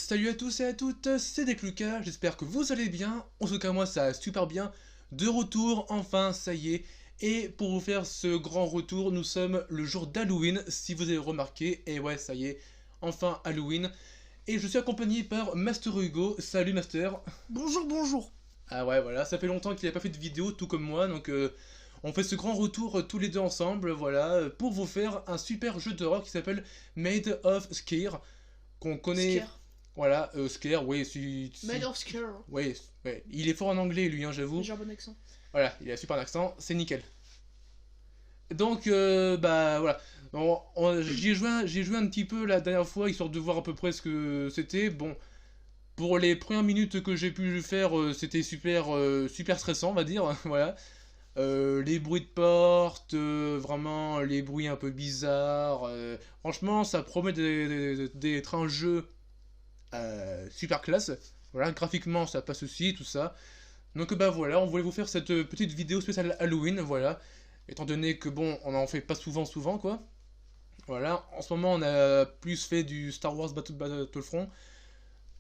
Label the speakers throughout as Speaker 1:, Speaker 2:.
Speaker 1: Salut à tous et à toutes, c'est Decluca, j'espère que vous allez bien. En tout cas moi ça va super bien. De retour, enfin, ça y est. Et pour vous faire ce grand retour, nous sommes le jour d'Halloween, si vous avez remarqué. Et ouais, ça y est, enfin Halloween. Et je suis accompagné par Master Hugo. Salut Master.
Speaker 2: Bonjour, bonjour.
Speaker 1: Ah ouais, voilà, ça fait longtemps qu'il n'a pas fait de vidéo, tout comme moi, donc on fait ce grand retour tous les deux ensemble, voilà, pour vous faire un super jeu d'horreur qui s'appelle Made of Scare, qu'on connaît...
Speaker 2: Scare.
Speaker 1: Voilà, Scare, oui,
Speaker 2: Made of Scare.
Speaker 1: Oui, ouais. Il est fort en anglais, lui, hein, j'avoue.
Speaker 2: J'ai un bon accent.
Speaker 1: Voilà, il a un super accent, c'est nickel. Donc, bah, voilà. J'y ai joué un petit peu la dernière fois, histoire de voir à peu près ce que c'était. Bon, pour les premières minutes que j'ai pu faire, c'était super stressant, on va dire, voilà. Les bruits de porte, vraiment les bruits un peu bizarres. Franchement, ça promet d'être un jeu super classe. Voilà, graphiquement, ça passe aussi, tout ça. Donc bah voilà, on voulait vous faire cette petite vidéo spéciale Halloween, voilà. Étant donné que bon, on en fait pas souvent quoi. Voilà, en ce moment on a plus fait du Star Wars Battlefront.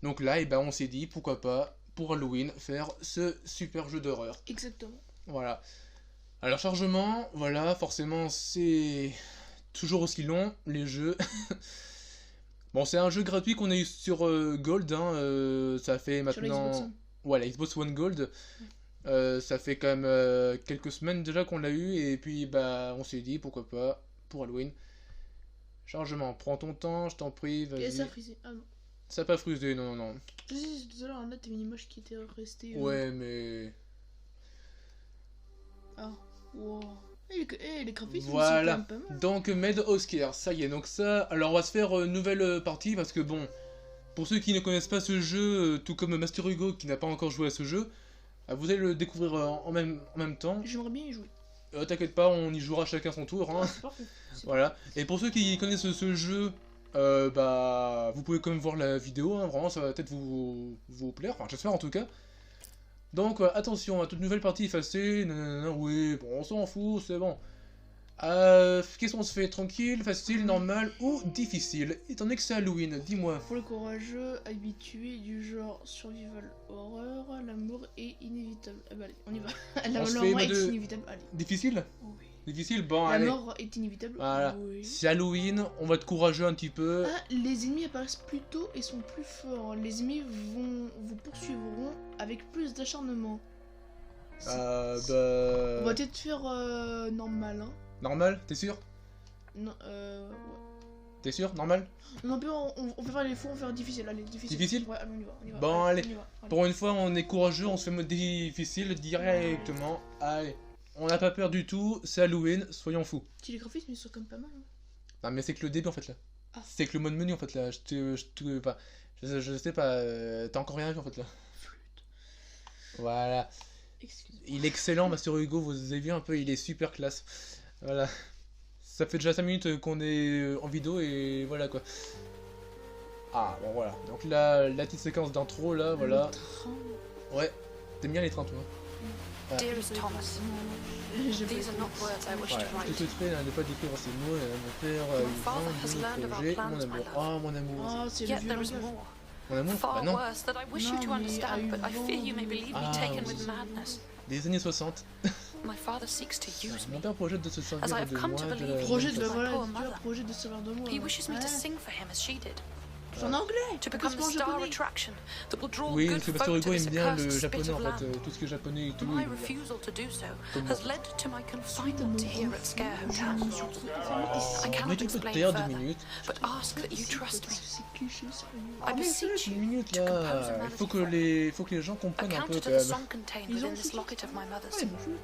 Speaker 1: Donc là, et ben on s'est dit, pourquoi pas, pour Halloween, faire ce super jeu d'horreur.
Speaker 2: Exactement.
Speaker 1: Voilà. Alors chargement, voilà, forcément c'est toujours aussi long, les jeux. Bon, c'est un jeu gratuit qu'on a eu sur Gold, hein, ça fait
Speaker 2: Sur la
Speaker 1: maintenant...
Speaker 2: Xbox One.
Speaker 1: Ouais, la Xbox One Gold. Ça fait quand même quelques semaines déjà qu'on l'a eu, et puis bah on s'est dit, pourquoi pas, pour Halloween. Chargement, prends ton temps, je t'en prie,
Speaker 2: Et ça a
Speaker 1: vas-y.
Speaker 2: frisé. Ah non.
Speaker 1: Ça n'a pas frisé, non, non, non.
Speaker 2: Si, tout à l'heure, là, t'avais une image qui était restée.
Speaker 1: Ouais, mais...
Speaker 2: Ah, wow. Les graphismes, sont quand
Speaker 1: Voilà,
Speaker 2: même pas mal.
Speaker 1: donc Made of Scare, ça y est, donc ça... Alors on va se faire nouvelle partie, parce que bon, pour ceux qui ne connaissent pas ce jeu, tout comme Master Hugo qui n'a pas encore joué à ce jeu, vous allez le découvrir en même temps.
Speaker 2: J'aimerais bien y jouer.
Speaker 1: T'inquiète pas, on y jouera chacun son tour, hein.
Speaker 2: Ah, c'est parfait.
Speaker 1: Voilà, et pour ceux qui connaissent ce jeu, bah, vous pouvez quand même voir la vidéo, hein, vraiment, ça va peut-être vous plaire, enfin, j'espère en tout cas. Donc, attention, à toute nouvelle partie effacée, nanana, oui, bon, on s'en fout, c'est bon. Qu'est-ce qu'on se fait? Tranquille, facile, normal ou difficile? Étant donné que c'est Halloween, dis-moi.
Speaker 2: Pour le courageux, habitué du genre survival horreur, l'amour est inévitable. Ah bah allez, on y va.
Speaker 1: On se
Speaker 2: La
Speaker 1: fait
Speaker 2: mort est
Speaker 1: mode-
Speaker 2: inévitable. Allez.
Speaker 1: Difficile?
Speaker 2: Oui.
Speaker 1: Difficile? Bon,
Speaker 2: La
Speaker 1: allez.
Speaker 2: mort est inévitable.
Speaker 1: Voilà,
Speaker 2: Oui.
Speaker 1: c'est Halloween, on va être courageux un petit peu.
Speaker 2: Ah, les ennemis apparaissent plus tôt et sont plus forts. Les ennemis vous poursuivront avec plus d'acharnement.
Speaker 1: Bah...
Speaker 2: On va peut-être faire normal, hein.
Speaker 1: Normal, t'es sûr?
Speaker 2: Non, ouais.
Speaker 1: T'es sûr? Normal?
Speaker 2: Non, puis on va faire les faux, on va faire difficile. Allez, difficile.
Speaker 1: Difficile?
Speaker 2: Ouais, allez, on y va.
Speaker 1: Bon, allez.
Speaker 2: On y va, allez.
Speaker 1: Pour une fois, on est courageux, on se fait mode difficile directement. Allez, on n'a pas peur du tout, c'est Halloween, soyons fous.
Speaker 2: Petit, les graphismes, ils sont quand même pas mal. Hein.
Speaker 1: Non, mais c'est que le début en fait là.
Speaker 2: Ah.
Speaker 1: C'est que le mode menu en fait là. Je sais pas, t'as encore rien vu en fait là.
Speaker 2: Flûte.
Speaker 1: Voilà.
Speaker 2: Excuse-moi.
Speaker 1: Il est excellent, Master Hugo, vous avez vu un peu, il est super classe. Voilà. Ça fait déjà 5 minutes qu'on est en vidéo et voilà quoi. Ah, bon voilà. Donc là, la petite séquence d'intro là, voilà.
Speaker 2: Le train.
Speaker 1: Ouais, t'aimes bien les trains toi?
Speaker 3: Dearest Thomas,
Speaker 2: J'ai pas
Speaker 3: these are not words I wish
Speaker 1: Voilà,
Speaker 3: to
Speaker 1: je te
Speaker 3: write.
Speaker 1: souhaiterais ne pas décrire ces mots, mon père,
Speaker 3: My father has learned of our
Speaker 1: projet,
Speaker 3: plans,
Speaker 1: mon
Speaker 3: my
Speaker 1: amour.
Speaker 3: love.
Speaker 1: Oh, mon amour.
Speaker 2: Ah, c'est le
Speaker 3: Yet
Speaker 2: vieux
Speaker 3: there is
Speaker 2: langage.
Speaker 3: more,
Speaker 1: Mon amour? Bah
Speaker 3: far
Speaker 1: non.
Speaker 3: worse, that I wish you
Speaker 2: Non,
Speaker 3: to
Speaker 2: mais
Speaker 3: understand, but I fear you may
Speaker 2: avant-
Speaker 3: believe me
Speaker 1: Ah,
Speaker 3: taken
Speaker 1: oui.
Speaker 3: with madness.
Speaker 1: Des années 60.
Speaker 3: My father seeks to use
Speaker 1: Mon
Speaker 3: me.
Speaker 1: père projette de se
Speaker 3: As I
Speaker 1: servir
Speaker 3: have
Speaker 1: de
Speaker 3: come
Speaker 1: moi,
Speaker 3: to
Speaker 1: de
Speaker 3: believe
Speaker 1: la...
Speaker 3: he
Speaker 2: Projet
Speaker 3: is
Speaker 2: de
Speaker 3: my
Speaker 2: voilà,
Speaker 3: poor
Speaker 2: tu vois,
Speaker 3: mother.
Speaker 2: projet de servir de moi.
Speaker 3: He wishes me
Speaker 2: Ouais.
Speaker 3: to sing for him as she did,
Speaker 2: C'est en anglais.
Speaker 3: to become the
Speaker 2: Parce que
Speaker 3: star
Speaker 2: japonais.
Speaker 3: attraction that will draw
Speaker 1: Oui,
Speaker 3: good
Speaker 1: parce que
Speaker 3: folk
Speaker 1: Master
Speaker 3: to
Speaker 1: Hugo
Speaker 3: this
Speaker 1: aime bien
Speaker 3: accursed
Speaker 1: le
Speaker 3: spit
Speaker 1: japonais
Speaker 3: of
Speaker 1: en fait,
Speaker 3: land.
Speaker 1: tout ce qui est japonais et tout.
Speaker 3: My
Speaker 1: il-
Speaker 3: refusal to do so
Speaker 1: Comme
Speaker 3: has
Speaker 1: moi.
Speaker 3: led to my
Speaker 2: Suite à
Speaker 3: confinement
Speaker 2: mon
Speaker 3: here at Scare
Speaker 2: refus, je
Speaker 3: Hotel.
Speaker 2: me suis retrouvée enfermée ici.
Speaker 3: I
Speaker 1: Mais
Speaker 3: cannot
Speaker 1: tu peux te
Speaker 3: explain
Speaker 1: taire 2
Speaker 3: further,
Speaker 1: minutes.
Speaker 3: but ask that you trust me.
Speaker 2: C'est cliché, sérieux.
Speaker 3: I
Speaker 1: Ah mais c'est
Speaker 3: beseech
Speaker 1: une
Speaker 3: you
Speaker 1: minute
Speaker 3: to compose a
Speaker 1: là. Il
Speaker 3: melody
Speaker 1: faut que
Speaker 3: for me.
Speaker 1: les gens
Speaker 3: A
Speaker 1: comprennent un peu
Speaker 3: counter
Speaker 1: quand
Speaker 3: to the
Speaker 1: même.
Speaker 3: song contained
Speaker 2: Ils ont
Speaker 3: within this
Speaker 2: aussi
Speaker 3: locket of my mother's.
Speaker 2: Ouais, bonjour.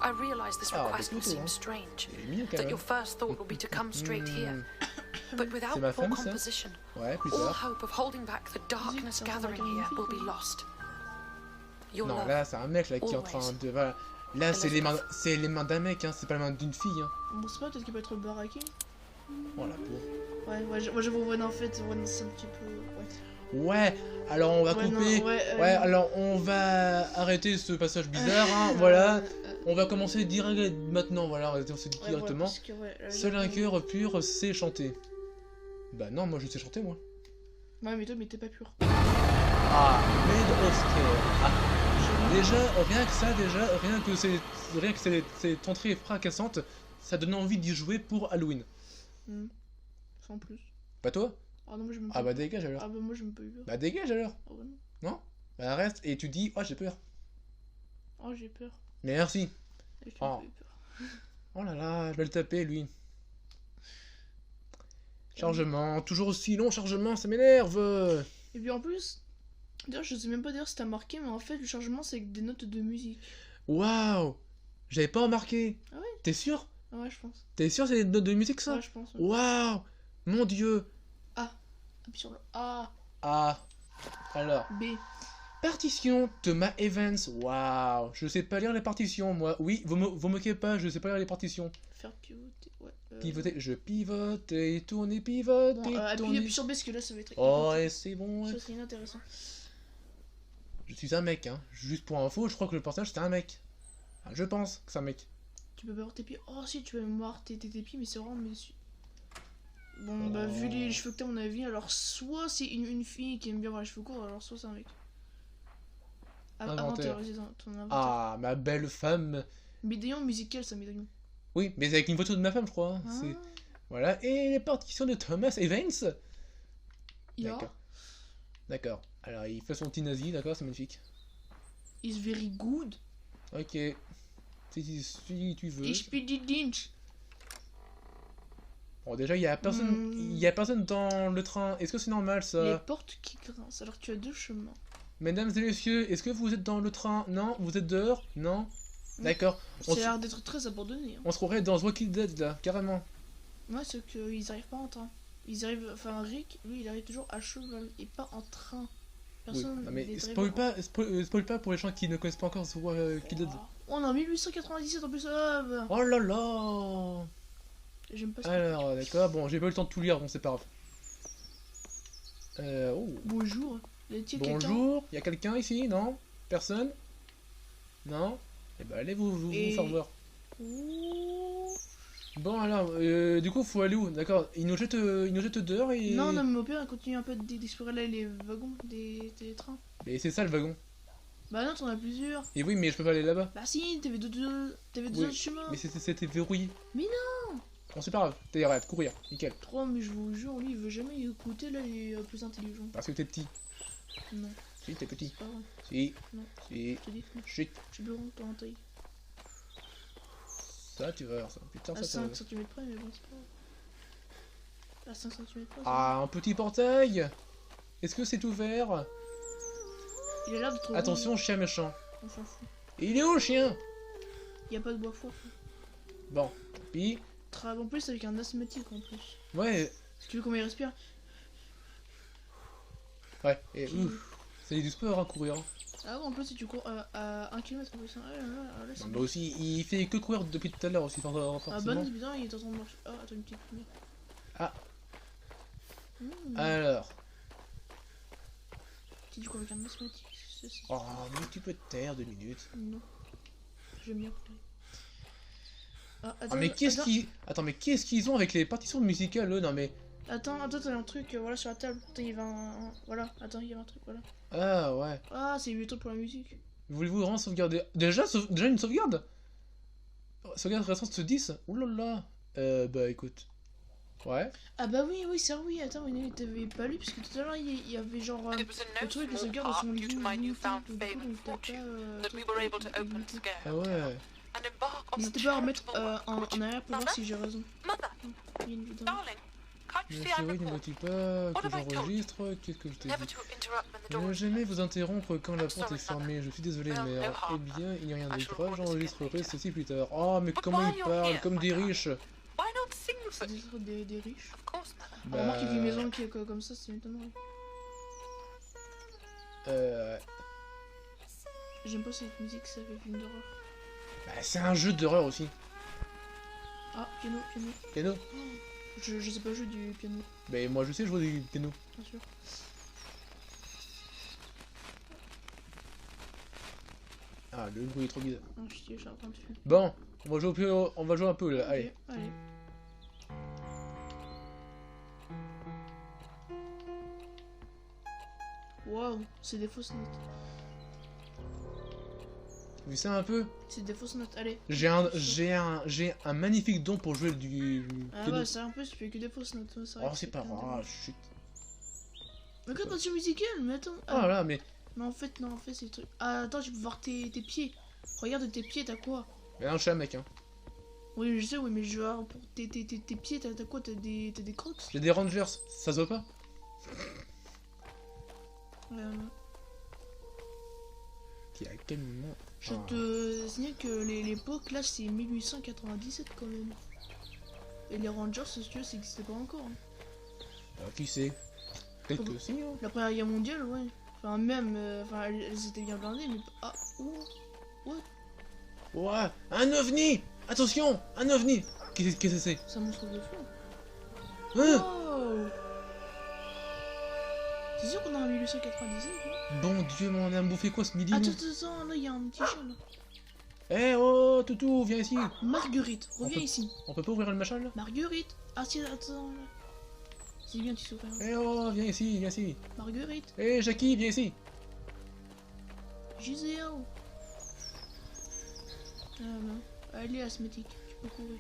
Speaker 3: I realize this
Speaker 1: Ah,
Speaker 3: request
Speaker 1: des
Speaker 3: will
Speaker 1: photos,
Speaker 3: seem
Speaker 1: hein.
Speaker 3: strange,
Speaker 1: Il est mignon quand
Speaker 3: that
Speaker 1: même.
Speaker 3: your first thought will be to come straight here, but without
Speaker 1: C'est ma
Speaker 3: poor
Speaker 1: femme, ça?
Speaker 3: composition,
Speaker 1: Ouais, plus
Speaker 3: all
Speaker 1: tard.
Speaker 3: hope of holding back the darkness
Speaker 2: ça
Speaker 3: gathering
Speaker 2: ressemble à
Speaker 3: here
Speaker 2: une
Speaker 3: will be
Speaker 2: fille.
Speaker 3: lost. Your
Speaker 1: Non,
Speaker 3: love.
Speaker 1: là c'est un mec là qui est en train de... Voilà. Là c'est les mains d'un mec, hein, c'est pas les mains d'une fille. Hein.
Speaker 2: Bon, c'est pas peut-être qu'il peut être baraqué.
Speaker 1: Oh la pauvre.
Speaker 2: Ouais, moi je vous vois en fait, ouais, c'est un petit peu. Ouais.
Speaker 1: Ouais, alors on va
Speaker 2: Ouais, non,
Speaker 1: couper. Ouais, alors on va arrêter ce passage bizarre, hein, voilà. On va commencer direct maintenant, voilà, on se dit
Speaker 2: Ouais,
Speaker 1: directement.
Speaker 2: parce que, ouais,
Speaker 1: Seul un cœur pur sait chanter. Bah non, moi je sais chanter moi.
Speaker 2: Ouais, mais toi, mais t'es pas pur.
Speaker 1: Ah, Made of Scare. Ah, déjà, rien que cette entrée fracassante, ça donne envie d'y jouer pour Halloween.
Speaker 2: Sans plus.
Speaker 1: Pas toi?
Speaker 2: Ah non, moi, je me
Speaker 1: Ah bah dégage alors.
Speaker 2: Ah bah, moi, je me peux peur.
Speaker 1: Bah dégage alors.
Speaker 2: Ah bah non.
Speaker 1: Non? Bah reste et tu dis, oh j'ai peur.
Speaker 2: Oh, j'ai peur.
Speaker 1: Merci.
Speaker 2: J'ai
Speaker 1: Oh.
Speaker 2: un peu eu peur.
Speaker 1: Oh là là, je vais le taper lui. Chargement, toujours aussi long chargement, ça m'énerve.
Speaker 2: Et puis en plus, d'ailleurs, je sais même pas dire si t'as marqué, mais en fait, le chargement, c'est avec des notes de musique.
Speaker 1: Waouh, j'avais pas remarqué.
Speaker 2: Ah ouais?
Speaker 1: T'es sûr?
Speaker 2: Ah ouais, je pense.
Speaker 1: T'es sûr c'est des notes de musique ça?
Speaker 2: Ouais, je pense. Ouais.
Speaker 1: Waouh, mon dieu.
Speaker 2: Appuie sur le A.
Speaker 1: Ah, alors,
Speaker 2: B.
Speaker 1: partition Thomas Evans. Waouh, je sais pas lire les partitions moi. Oui, vous moquez pas, je sais pas lire les partitions.
Speaker 2: Faire pivoter. Ouais.
Speaker 1: Pivoter, je pivote et tourner, pivote
Speaker 2: Bon,
Speaker 1: et tourner.
Speaker 2: appuie sur B parce que là, ça va être.
Speaker 1: Oh, et c'est bon.
Speaker 2: Ça serait inintéressant.
Speaker 1: Je suis un mec, hein. Juste pour info, je crois que le personnage c'est un mec. Enfin, je pense que c'est un mec.
Speaker 2: Tu peux pas voir tes pieds. Oh, si, tu peux même voir tes pieds, mais c'est vraiment déçu. Bon, bah, vu les cheveux que t'as, à mon avis, alors soit c'est une fille qui aime bien avoir les cheveux courts, alors soit c'est un mec.
Speaker 1: Inventaire.
Speaker 2: Ton inventaire.
Speaker 1: Ah, ma belle femme.
Speaker 2: Médaillon musical, ça, médaillon.
Speaker 1: Oui, mais c'est avec une photo de ma femme, je crois. Hein.
Speaker 2: Ah.
Speaker 1: C'est... Voilà, et les partitions de Thomas Evans.
Speaker 2: Ja.
Speaker 1: D'accord. D'accord. Alors, il fait son petit nazi, d'accord, c'est magnifique.
Speaker 2: Is very good.
Speaker 1: Ok. Si tu veux.
Speaker 2: Ich bin die Dinch.
Speaker 1: Bon, déjà, il y a personne dans le train. Est-ce que c'est normal, ça?
Speaker 2: Les portes qui grincent. Alors tu as deux chemins.
Speaker 1: Mesdames et messieurs, est-ce que vous êtes dans le train? Non? Vous êtes dehors? Non? D'accord.
Speaker 2: Ça a l'air d'être très abandonné. Hein.
Speaker 1: On se croirait dans The Walking Dead, là, carrément.
Speaker 2: Ouais, c'est qu'ils arrivent pas en train. Ils arrivent. Enfin, Rick, lui, il arrive toujours à cheval et pas en train. Personne.
Speaker 1: Oui. Non, mais
Speaker 2: les
Speaker 1: spoil
Speaker 2: drivers-
Speaker 1: pas pour les gens qui ne connaissent pas encore The Walking Dead.
Speaker 2: On est en 1897 en plus. Ah,
Speaker 1: Oh là là!
Speaker 2: j'aime pas ça.
Speaker 1: Alors, d'accord, bon, j'ai pas eu le temps de tout lire, bon, c'est pas grave. Oh.
Speaker 2: Bonjour. Y a-t-il quelqu'un
Speaker 1: Bonjour, y a quelqu'un ici? Non? Personne? Non? Eh ben, allez vous faire voir.
Speaker 2: Ouh.
Speaker 1: Bon, alors, du coup, faut aller où? D'accord, il nous jette dehors et...
Speaker 2: Non, non, mais au pire, on continue un peu d'explorer là les wagons des trains.
Speaker 1: Mais c'est ça le wagon.
Speaker 2: Bah non, t'en as plusieurs.
Speaker 1: Et oui, mais je peux pas aller là-bas.
Speaker 2: Bah si, t'avais deux
Speaker 1: Oui,
Speaker 2: autres chemins.
Speaker 1: Mais c'était verrouillé.
Speaker 2: Mais
Speaker 1: non! Bon, c'est pas grave, t'es arrête, courir, nickel.
Speaker 2: 3, mais je vous jure, lui, il veut jamais écouter, là, il est plus intelligent.
Speaker 1: Parce que t'es petit.
Speaker 2: Non,
Speaker 1: Si, t'es petit.
Speaker 2: c'est pas vrai.
Speaker 1: Si.
Speaker 2: Non.
Speaker 1: Si.
Speaker 2: Je te dis que non.
Speaker 1: Chut.
Speaker 2: Tu peux rendre ton taille.
Speaker 1: Ça, tu vas voir ça. Putain,
Speaker 2: À
Speaker 1: ça, ça va.
Speaker 2: 5 cm près, mais bon, c'est pas grave. À 5 cm près.
Speaker 1: Ah, un petit portail! Est-ce que c'est ouvert?
Speaker 2: Il a l'air d'être.
Speaker 1: Attention, chien méchant.
Speaker 2: On s'en fout.
Speaker 1: Et il est où, le chien?
Speaker 2: Y a pas de bois four.
Speaker 1: Bon, puis...
Speaker 2: En plus, avec un asthmatique en plus.
Speaker 1: Ouais,
Speaker 2: Si tu veux comment il respire.
Speaker 1: ouais, et ouf. C'est du sport, hein, courir.
Speaker 2: Ah ouais, en plus, si tu cours à 1 km en plus. Ah, là, c'est
Speaker 1: Non, bah aussi, il fait que courir depuis tout à l'heure aussi,
Speaker 2: Ah bah
Speaker 1: forcément.
Speaker 2: non, putain, il est en train de marcher. Ah, attends une petite lumière.
Speaker 1: Ah.
Speaker 2: Mmh.
Speaker 1: Alors...
Speaker 2: Si tu cours avec un asthmatique, c'est ça.
Speaker 1: Oh, mais tu peux te taire 2 minutes.
Speaker 2: Non. J'aime bien courir. Ah,
Speaker 1: Ah, mais qu'est-ce
Speaker 2: attends.
Speaker 1: qu'ils... Attends, mais qu'est-ce qu'ils ont avec les partitions musicales, eux? Non, mais...
Speaker 2: Attends, t'as un truc, voilà, sur la table. Attends, il y avait un... Voilà, attends, il y avait un truc, voilà.
Speaker 1: Ah, ouais.
Speaker 2: Ah, c'est 8 trucs pour la musique.
Speaker 1: Voulez-vous vraiment sauvegarder? Déjà une sauvegarde? Sauvegarde restante 10? Oulala. Bah, écoute. Ouais.
Speaker 2: Ah bah oui, c'est oui, attends, mais t'avais pas lu, parce que tout à l'heure, il y avait genre...
Speaker 3: And it was in
Speaker 2: le
Speaker 3: no
Speaker 2: truc, les
Speaker 3: small
Speaker 2: sauvegardes
Speaker 3: part
Speaker 2: sont
Speaker 3: due to my newfound
Speaker 2: du
Speaker 3: fame
Speaker 2: coup,
Speaker 3: and
Speaker 2: donc t'as
Speaker 3: fortune
Speaker 2: pas...
Speaker 3: that we were able to open the scare
Speaker 1: Ah ouais.
Speaker 3: and embark on the
Speaker 2: N'hésitez pas à remettre
Speaker 3: charitable work
Speaker 2: en arrière pour voir
Speaker 3: Mother?
Speaker 2: si j'ai raison.
Speaker 3: Mother,
Speaker 2: Il y a une vidéo.
Speaker 3: darling, can't you
Speaker 1: Mais
Speaker 3: see I'm
Speaker 1: chérie, ne
Speaker 3: recording?
Speaker 1: me dis pas
Speaker 3: What
Speaker 1: que
Speaker 3: have I told you?
Speaker 1: j'enregistre. Qu'est-ce que je t'ai
Speaker 3: Never
Speaker 1: dit?
Speaker 3: to interrupt when the door
Speaker 1: Ne
Speaker 3: is
Speaker 1: jamais vous interrompre quand la
Speaker 3: I'm
Speaker 1: porte est
Speaker 3: sorry,
Speaker 1: fermée. Je suis désolé,
Speaker 3: Well, no
Speaker 1: mère. Eh
Speaker 3: harm.
Speaker 1: bien, il n'y a rien
Speaker 3: I
Speaker 1: de
Speaker 3: shall
Speaker 1: grave.
Speaker 3: record this
Speaker 1: J'enregistrerai
Speaker 3: again later.
Speaker 1: ceci plus tard. Oh, mais
Speaker 3: But
Speaker 1: comment
Speaker 3: while
Speaker 1: il
Speaker 3: you're
Speaker 1: parle
Speaker 3: here,
Speaker 1: comme
Speaker 3: my
Speaker 1: des
Speaker 3: darling,
Speaker 1: riches.
Speaker 3: Why not sing for
Speaker 2: Des riches.
Speaker 3: Of course, Mother.
Speaker 1: Bah...
Speaker 2: Remarque qu'il vit une maison qui est comme ça, c'est m'étonnerait. J'aime pas cette musique, ça fait film d'horreur.
Speaker 1: Bah, c'est un jeu d'horreur aussi.
Speaker 2: Ah, piano.
Speaker 1: Piano.
Speaker 2: Je sais pas jouer du piano,
Speaker 1: Bah, moi je sais jouer du piano.
Speaker 2: bien sûr.
Speaker 1: Ah, le bruit est trop bizarre.
Speaker 2: Ah, je suis en train de faire.
Speaker 1: Bon, on va jouer un peu là. Allez.
Speaker 2: Ok, allez. Waouh, c'est des fausses notes.
Speaker 1: Vu ça un peu.
Speaker 2: C'est des fausses notes, allez.
Speaker 1: J'ai un magnifique don pour jouer du
Speaker 2: Ah
Speaker 1: piano.
Speaker 2: ouais, c'est un peu, tu fais que des fausses notes. Ouais,
Speaker 1: Oh, c'est pas grave, chut.
Speaker 2: Mais regarde, attention musicale, mais attends.
Speaker 1: Oh là, mais
Speaker 2: Non, en fait, c'est le truc. Ah, attends, tu peux voir tes pieds. Regarde tes pieds, t'as quoi?
Speaker 1: non, je suis un mec, hein.
Speaker 2: Oui, je sais, oui, mais je veux voir pour tes pieds, t'as quoi? T'as des crocs?
Speaker 1: J'ai des Rangers, ça se voit pas? Qui à quel moment?
Speaker 2: Je te signale que l'époque, là, c'est 1897 quand même. Et les Rangers, si tu veux, ça n'existait pas encore. Hein.
Speaker 1: Qui sait? Peut-être que si, hein.
Speaker 2: La Première Guerre mondiale, ouais. Enfin, même, elles étaient bien blindées, mais... Ah, ouais.
Speaker 1: Ouais, un ovni! Attention, un ovni! Qu'est-ce que c'est?
Speaker 2: C'est un monstre de feu.
Speaker 1: Hein?
Speaker 2: Wow. C'est sûr qu'on est en 1897, là?
Speaker 1: Bon Dieu, mais on a bouffé quoi ce midi?
Speaker 2: Attends, là, il y a un petit chat, là.
Speaker 1: Eh oh, toutou, viens ici!
Speaker 2: Marguerite, reviens ici.
Speaker 1: On peut pas ouvrir le machin là?
Speaker 2: Marguerite. Ah, si, attends, là. C'est bien, tu souffres.
Speaker 1: Eh oh, viens ici, viens ici!
Speaker 2: Marguerite.
Speaker 1: Eh Jackie, viens ici!
Speaker 2: Gisèle. Ah non. Elle est asthmatique, tu peux courir.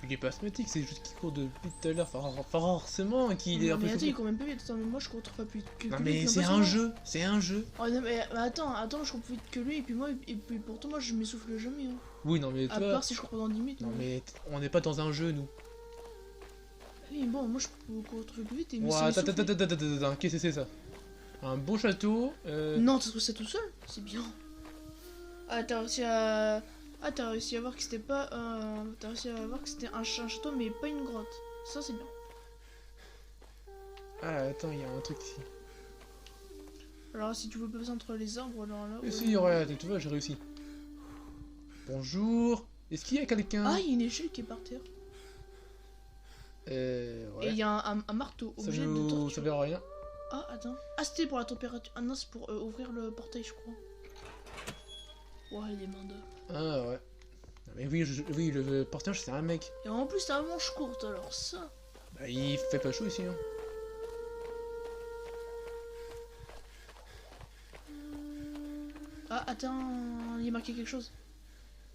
Speaker 1: Il est pas asthmatique, c'est juste qu'il court depuis tout à l'heure, forcément qu'il est un peu
Speaker 2: mais attends,
Speaker 1: soufflé.
Speaker 2: il court même pas vite. Attends, mais moi je cours pas plus vite que
Speaker 1: Non
Speaker 2: lui.
Speaker 1: mais
Speaker 2: puis
Speaker 1: c'est
Speaker 2: en
Speaker 1: un
Speaker 2: plus,
Speaker 1: jeu, c'est un jeu.
Speaker 2: Oh, non, mais attends, je cours plus vite que lui, et puis moi, et puis pourtant moi je m'essouffle jamais. Hein.
Speaker 1: Oui, non mais
Speaker 2: À
Speaker 1: toi...
Speaker 2: part si je cours pendant 10 minutes.
Speaker 1: Non mais on n'est pas dans un jeu, nous.
Speaker 2: Oui, bon, moi je peux courir très plus vite et
Speaker 1: Ouais, attends, qu'est-ce que c'est ça? Un beau château,
Speaker 2: Non, t'as trouvé ça tout seul? C'est bien. Ah, t'as réussi à... Ah, t'as réussi à voir que c'était pas... T'as réussi à voir que c'était un château, mais pas une grotte. Ça, c'est bien.
Speaker 1: Ah, attends, il y a un truc ici.
Speaker 2: Alors, si tu veux passer entre les arbres, alors là...
Speaker 1: Et si, regarde, tu vois, j'ai réussi. Bonjour. Est-ce qu'il y a quelqu'un?
Speaker 2: Ah, il y a une échelle qui est par terre. Et
Speaker 1: Ouais.
Speaker 2: il y a un marteau,
Speaker 1: Ça
Speaker 2: objet de
Speaker 1: veut...
Speaker 2: torture.
Speaker 1: ça veut rien.
Speaker 2: Ah, attends. Ah, c'était pour la température. Ah non, c'est pour ouvrir le portail, je crois. Ouais, il est main d'œuvre.
Speaker 1: Ah ouais. Non, mais oui, oui, le portage c'est un mec.
Speaker 2: Et en plus, t'as la manche courte, alors ça.
Speaker 1: Bah, il fait pas chaud ici, hein.
Speaker 2: Ah, attends, il y a marqué quelque chose.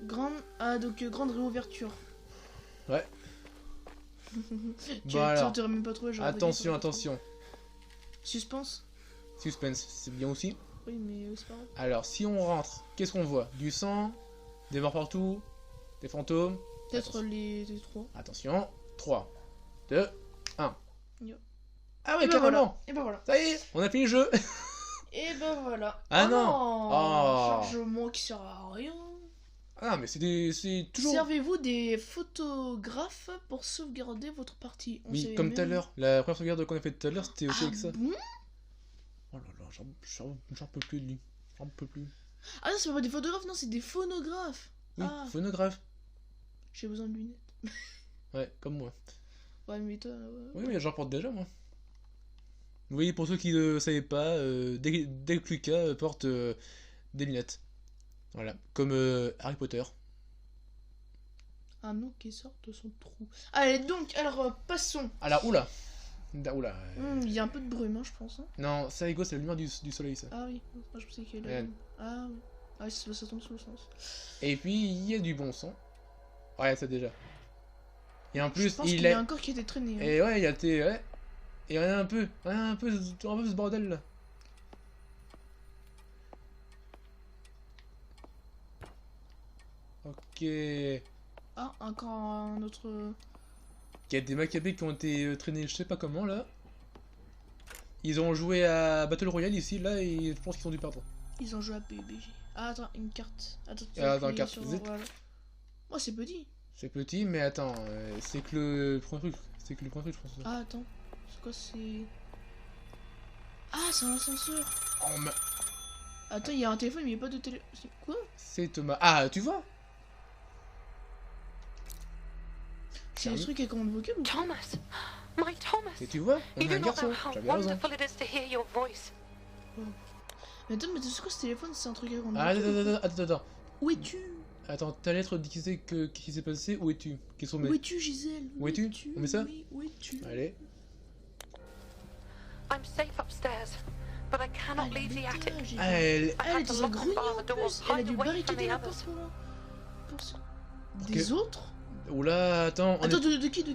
Speaker 2: Grande... Ah, donc grande réouverture.
Speaker 1: Ouais.
Speaker 2: Tu
Speaker 1: Bon alors,
Speaker 2: t'aurais même pas trouvé, genre.
Speaker 1: attention, attention.
Speaker 2: Suspense.
Speaker 1: Suspense, c'est bien aussi.
Speaker 2: Oui, mais c'est pas grave.
Speaker 1: Alors, si on rentre, qu'est-ce qu'on voit? Du sang, des morts partout, des fantômes.
Speaker 2: Peut-être
Speaker 1: Attention.
Speaker 2: les trois.
Speaker 1: Attention, 3, 2, 1.
Speaker 2: Yo.
Speaker 1: Ah ouais,
Speaker 2: Et ben
Speaker 1: carrément.
Speaker 2: voilà. Et ben voilà.
Speaker 1: Ça y est, on a fini le jeu.
Speaker 2: Et ben voilà.
Speaker 1: Ah non. Oh.
Speaker 2: Chargement qui sert à rien.
Speaker 1: Ah mais c'est toujours...
Speaker 2: Servez-vous des photographes pour sauvegarder votre partie. On
Speaker 1: Oui,
Speaker 2: savait
Speaker 1: comme
Speaker 2: même-
Speaker 1: tout à l'heure. La première sauvegarde qu'on a fait tout à l'heure, c'était aussi
Speaker 2: Ah
Speaker 1: avec ça.
Speaker 2: bon?
Speaker 1: Oh là là, j'en peux plus de lui. J'en peux plus.
Speaker 2: Ah non, c'est pas des photographes, non, c'est des phonographes.
Speaker 1: Oui,
Speaker 2: Ah.
Speaker 1: phonographe.
Speaker 2: J'ai besoin de lunettes.
Speaker 1: Ouais, comme moi.
Speaker 2: Ouais, mais toi...
Speaker 1: Oui, mais j'en porte déjà, moi. Vous voyez, pour ceux qui ne savaient pas, dès que Lucas porte des lunettes. Voilà, comme Harry Potter.
Speaker 2: Un nom qui sort de son trou. Allez, donc, alors, passons.
Speaker 1: Alors, oula. Oula.
Speaker 2: Il y a un peu de brume, hein, je pense. Hein.
Speaker 1: Non, ça, Ego, c'est la lumière du soleil, ça.
Speaker 2: Ah oui, moi je pensais qu'il y avait...
Speaker 1: Regarde.
Speaker 2: Ah oui. Ah oui, ça tombe sous le sens.
Speaker 1: Et puis, il y a du bon sang. Ouais, ça déjà. Et en
Speaker 2: Je
Speaker 1: plus,
Speaker 2: pense qu'il
Speaker 1: il
Speaker 2: y
Speaker 1: est...
Speaker 2: a encore qui a été traîné. Hein.
Speaker 1: Et ouais, il y a tes... Ouais. Et rien un peu ce bordel, là. Ok.
Speaker 2: Ah, encore un autre...
Speaker 1: Il y a des macabées qui ont été traînés je sais pas comment là. Ils ont joué à Battle Royale ici là et je pense qu'ils ont dû perdre.
Speaker 2: Ils ont joué à PUBG. Ah, attends, une carte. Attends, tu
Speaker 1: Ah,
Speaker 2: vas
Speaker 1: attends,
Speaker 2: appuyer
Speaker 1: carte,
Speaker 2: sur-
Speaker 1: zip.
Speaker 2: voilà. Oh, c'est petit.
Speaker 1: C'est petit mais attends, c'est que le premier truc. C'est que le premier truc je pense.
Speaker 2: Ah, attends. C'est quoi, c'est... Ah, c'est un ascenseur.
Speaker 1: Oh, mais
Speaker 2: Attends, il y a un téléphone, mais il n'y a pas de télé... C'est quoi?
Speaker 1: c'est Thomas. Ah tu vois.
Speaker 2: C'est le truc avec commande vocale ou pas?
Speaker 3: Thomas! My Thomas!
Speaker 1: Et tu vois, on
Speaker 3: You
Speaker 1: a un
Speaker 3: do not
Speaker 1: garçon.
Speaker 3: know how
Speaker 1: J'avais raison.
Speaker 3: wonderful it is to hear your voice.
Speaker 2: Mais attends, mais c'est quoi ce téléphone? C'est un truc avec commande
Speaker 1: Ah,
Speaker 2: vocale?
Speaker 1: attends.
Speaker 2: Où es-tu?
Speaker 1: Attends, ta lettre disait que qu'est-ce qui s'est passé? Où es-tu? Qu'est-ce qu'on met?
Speaker 2: Où es-tu, Gisèle?
Speaker 1: Où es-tu? On met ça?
Speaker 2: Oui, où es-tu?
Speaker 1: Allez.
Speaker 3: I'm safe upstairs, but I cannot leave the attic.
Speaker 1: Ah, elle...
Speaker 3: I
Speaker 2: Elle
Speaker 3: had
Speaker 2: est
Speaker 3: to
Speaker 2: dans un
Speaker 3: lock and
Speaker 2: grenier
Speaker 3: bar
Speaker 2: en
Speaker 3: the door,
Speaker 2: plus. Elle a
Speaker 3: hide
Speaker 2: dû
Speaker 3: away from
Speaker 2: barricader
Speaker 3: the
Speaker 2: la
Speaker 3: others.
Speaker 2: porte des autres.
Speaker 1: Oula, attends, on
Speaker 2: Attends,
Speaker 1: est...
Speaker 2: de qui De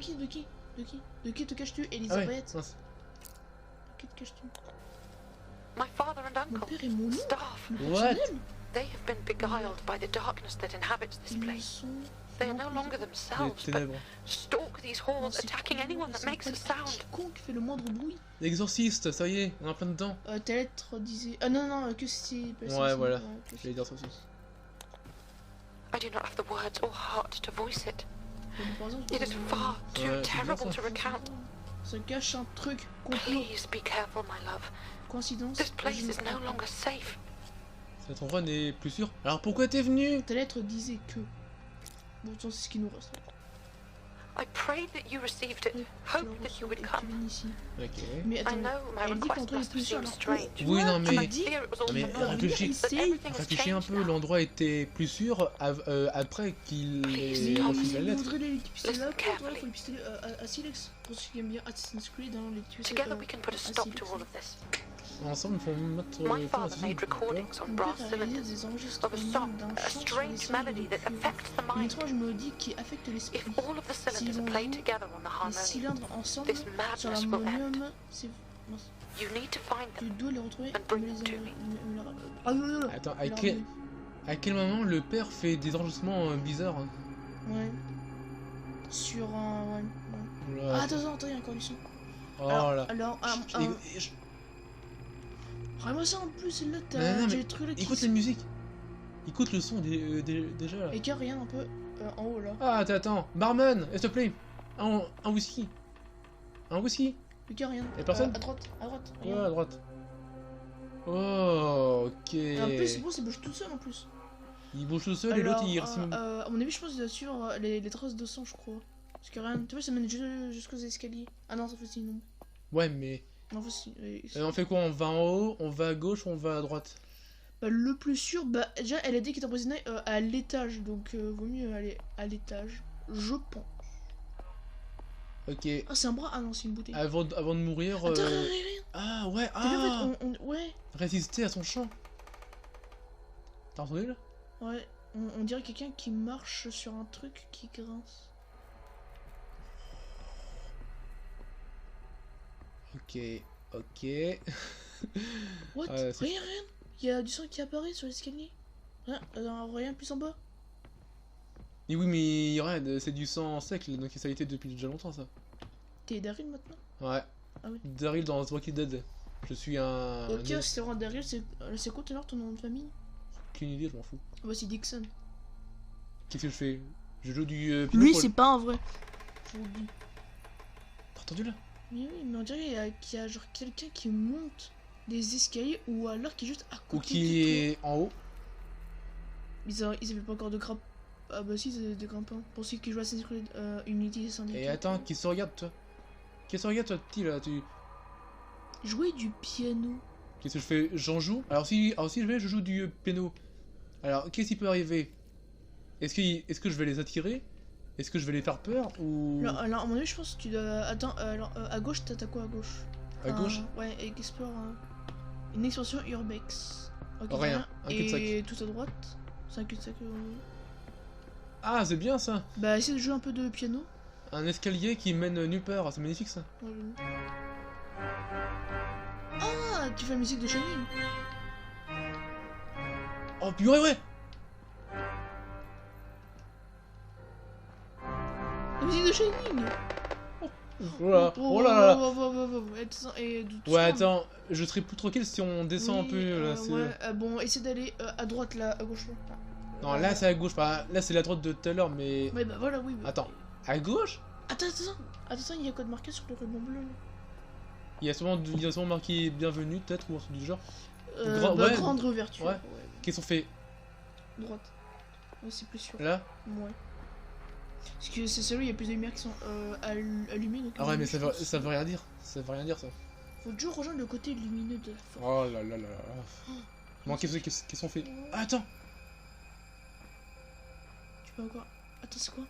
Speaker 2: qui te caches-tu,
Speaker 1: Ah ouais,
Speaker 2: Elisabeth?
Speaker 1: mince.
Speaker 2: De qui te caches-tu?
Speaker 3: My father and
Speaker 2: Mon
Speaker 3: uncle,
Speaker 2: père et mon oncle.
Speaker 3: staff,
Speaker 2: Le
Speaker 1: What?
Speaker 2: personnel.
Speaker 3: they have been beguiled by the darkness that inhabits this
Speaker 2: Ils
Speaker 3: place.
Speaker 2: sont...
Speaker 3: They are no longer
Speaker 1: Les
Speaker 3: themselves, but
Speaker 1: ténèbres.
Speaker 3: stalk these halls, attacking anyone that makes a sound.
Speaker 2: Quiconque qui fait le moindre bruit.
Speaker 1: L'exorciste, ça y est, on est en plein dedans.
Speaker 2: Ta lettre disait... Ah non, non, que c'est...
Speaker 1: Ouais, voilà.
Speaker 2: que
Speaker 1: J'allais dire ça aussi.
Speaker 3: I do not have the words or heart to voice it.
Speaker 2: Par exemple,
Speaker 3: It is far too
Speaker 1: Ouais, c'est bien
Speaker 3: terrible
Speaker 1: ça.
Speaker 3: to recount.
Speaker 2: ça cache un truc complot.
Speaker 3: Please be careful, my love.
Speaker 2: Coïncidence.
Speaker 3: This place
Speaker 2: je ne
Speaker 3: is no
Speaker 2: crois pas.
Speaker 3: longer safe.
Speaker 1: Cet endroit n'est plus sûr. Alors pourquoi t'es venu?
Speaker 2: Ta lettre disait que... Bon, c'est ce qui nous reste.
Speaker 3: I prayed that you received it, hoped that you would come.
Speaker 2: Ici.
Speaker 1: Ok.
Speaker 2: Mais
Speaker 3: I
Speaker 2: attends,
Speaker 3: know my
Speaker 2: elle dit
Speaker 3: request
Speaker 2: qu'Antoine est
Speaker 3: must have
Speaker 2: plus sûr.
Speaker 3: seemed
Speaker 2: Alors,
Speaker 3: strange.
Speaker 1: Oui, non,
Speaker 2: tu m'as
Speaker 1: mais-
Speaker 2: dit...
Speaker 3: Fear it was all
Speaker 1: mais
Speaker 3: for
Speaker 2: alors,
Speaker 3: naught,
Speaker 1: réfléchis.
Speaker 3: but
Speaker 2: Essaye.
Speaker 3: everything has
Speaker 1: Réfléchis un
Speaker 3: changed
Speaker 1: peu,
Speaker 3: now.
Speaker 1: l'endroit était plus sûr après qu'il
Speaker 3: Please,
Speaker 1: ait
Speaker 3: Tom.
Speaker 1: reçu la
Speaker 2: Il
Speaker 1: lettre.
Speaker 2: voudrait les pistolets là,
Speaker 3: Listen
Speaker 2: quoi,
Speaker 3: carefully.
Speaker 2: faut les pistolets à Silex. Pour ceux qui aiment bien Assassin's Creed, hein, les pistolets
Speaker 3: Together we can put a
Speaker 2: à
Speaker 3: stop
Speaker 2: Silex.
Speaker 3: to all of this.
Speaker 1: Ensemble, il faut mettre
Speaker 3: My
Speaker 1: fin à
Speaker 3: father
Speaker 1: ceci.
Speaker 3: made recordings on
Speaker 2: Mon
Speaker 3: brass
Speaker 2: père a réalisé
Speaker 3: cylinders
Speaker 2: des
Speaker 3: of a
Speaker 2: enregistrements
Speaker 3: song,
Speaker 2: d'un
Speaker 3: a
Speaker 2: chant sur les
Speaker 3: strange
Speaker 2: cylindres
Speaker 3: melody
Speaker 2: de
Speaker 3: that
Speaker 2: cuivre.
Speaker 3: affects the
Speaker 2: Une
Speaker 3: mind.
Speaker 2: étrange mélodie qui affecte l'esprit.
Speaker 3: If all of the cylinders are played together on the
Speaker 2: Les
Speaker 3: harmonium,
Speaker 2: cylindres ensemble
Speaker 3: this
Speaker 2: sur
Speaker 3: madness will end.
Speaker 2: l'harmonium, c'est... mince.
Speaker 3: You need to find
Speaker 2: Tu
Speaker 3: them.
Speaker 2: dois les retrouver
Speaker 3: And bring
Speaker 2: et me
Speaker 3: them to
Speaker 2: les
Speaker 3: me.
Speaker 2: Ah non, non, non.
Speaker 1: Attends,
Speaker 2: Et leur
Speaker 1: à quel moment le père fait des enregistrements bizarres hein?
Speaker 2: Ouais. Sur un... Ouais. ouais.
Speaker 1: Oula.
Speaker 2: Ah, attends, il y a encore du son.
Speaker 1: Oh
Speaker 2: Alors,
Speaker 1: là.
Speaker 2: alors, vraiment ça en plus, là,
Speaker 1: Non,
Speaker 2: t'as
Speaker 1: non,
Speaker 2: des
Speaker 1: mais
Speaker 2: trucs là qui...
Speaker 1: Écoute la musique. Écoute le son déjà là.
Speaker 2: Et qu'il y a rien un peu en haut là.
Speaker 1: Ah, attends. Barman, s'il te plaît. Un whisky. Un whisky.
Speaker 2: Et qu'il y a rien.
Speaker 1: Y'a personne
Speaker 2: À droite,
Speaker 1: Ouais,
Speaker 2: rien.
Speaker 1: à droite. Oh, ok.
Speaker 2: Et en plus, c'est bon, ça bouge tout seul en plus.
Speaker 1: Il bouge tout seul et l'autre il reste...
Speaker 2: À mon avis, je pense qu'il doit suivre les traces de sang, je crois. Parce que rien. Tu vois, ça mène jusqu'aux escaliers. Ah non, ça fait si, non.
Speaker 1: Ouais, mais...
Speaker 2: Non, ça si.
Speaker 1: on fait quoi? On va en haut, on va à gauche, on va à droite?
Speaker 2: Bah, le plus sûr, bah, déjà, elle a dit qu'elle était emprisonnée à l'étage. Donc, vaut mieux aller à l'étage. Je pense.
Speaker 1: Ok.
Speaker 2: Ah, c'est un bras? Ah non, c'est une bouteille.
Speaker 1: Avant de mourir...
Speaker 2: Attends, rien.
Speaker 1: Ah, ouais,
Speaker 2: T'as vu,
Speaker 1: ah
Speaker 2: en fait, ouais.
Speaker 1: Résister à son chant. T'as entendu là?
Speaker 2: Ouais, on dirait quelqu'un qui marche sur un truc qui grince.
Speaker 1: Ok, ok.
Speaker 2: What?
Speaker 1: Ouais, c'est-
Speaker 2: Rien. Il y a du sang qui apparaît sur l'escalier. Rien plus en bas.
Speaker 1: Et oui, mais regarde, c'est du sang sec, donc ça a été depuis déjà longtemps ça.
Speaker 2: T'es Daryl maintenant?
Speaker 1: Ouais.
Speaker 2: Ah oui.
Speaker 1: Daryl dans The Walking Dead. Je suis un...
Speaker 2: Ok, c'est vraiment Daryl, c'est quoi alors ton nom de famille?
Speaker 1: Aucune idée, je m'en fous.
Speaker 2: Ah bah c'est Dixon.
Speaker 1: Qu'est-ce que je fais? Je joue du...
Speaker 2: Lui
Speaker 1: Pinocchio.
Speaker 2: c'est pas un vrai. Je vous le dis.
Speaker 1: T'as entendu là?
Speaker 2: Oui, mais on dirait qu'il y a genre quelqu'un qui monte des escaliers ou alors qui est juste à côté
Speaker 1: Ou qui
Speaker 2: de
Speaker 1: est en haut?
Speaker 2: toi. Ils avaient pas encore de grappe. Ah bah si, c'est des grimpins. Pour ceux qui jouent à Assassin's Creed Unity et Syndicate.
Speaker 1: Et attends, qui se regarde toi? Qui se regarde toi, petit là?
Speaker 2: Jouer du piano.
Speaker 1: Qu'est-ce que je fais? J'en joue? Alors si je joue du piano. Alors, qu'est-ce qui peut arriver? Est-ce que je vais les attirer? Est-ce que je vais les faire peur? Ou...
Speaker 2: Alors, à mon avis, je pense que tu dois. Attends, alors à gauche, t'as quoi à gauche?
Speaker 1: À gauche?
Speaker 2: Ouais, explore. Une expansion urbex. Ok,
Speaker 1: Rien, un cul-de-sac.
Speaker 2: Et tout à droite, c'est un cul-de-sac.
Speaker 1: Ah, c'est bien ça!
Speaker 2: Bah, essaye de jouer un peu de piano.
Speaker 1: Un escalier qui mène nulle part, c'est magnifique ça.
Speaker 2: Ouais, Ah, tu fais la musique de Shining.
Speaker 1: Oh purée, ouais!
Speaker 2: La musique de Shining.
Speaker 1: Oh là là là!
Speaker 2: Et
Speaker 1: Ouais, attends, je serais plus tranquille si on descend un peu là.
Speaker 2: Ouais, bon, essaie d'aller à droite là, à gauche là.
Speaker 1: Non, là c'est à gauche, pas... là c'est la droite de tout à l'heure, mais.
Speaker 2: Ouais, bah voilà, oui. Bah...
Speaker 1: Attends, à gauche?
Speaker 2: Attends, il y a quoi de marqué sur le ruban bleu là?
Speaker 1: Il y a sûrement marqué bienvenue, peut-être, ou un truc du genre.
Speaker 2: Bah, grande ouverture.
Speaker 1: Ouais. Qu'est-ce qu'on fait?
Speaker 2: Droite. Ouais, c'est plus sûr.
Speaker 1: Là?
Speaker 2: Ouais. Parce que c'est celui où il y a plus de lumière qui sont allumées. Donc,
Speaker 1: Ah ouais, mais ça veut rien dire. Ça veut rien dire ça.
Speaker 2: faut toujours rejoindre le côté lumineux de la force.
Speaker 1: Oh là là là là. Bon, qu'est-ce qu'on fait? Ah, attends!
Speaker 2: Tu peux encore. Attends, c'est quoi?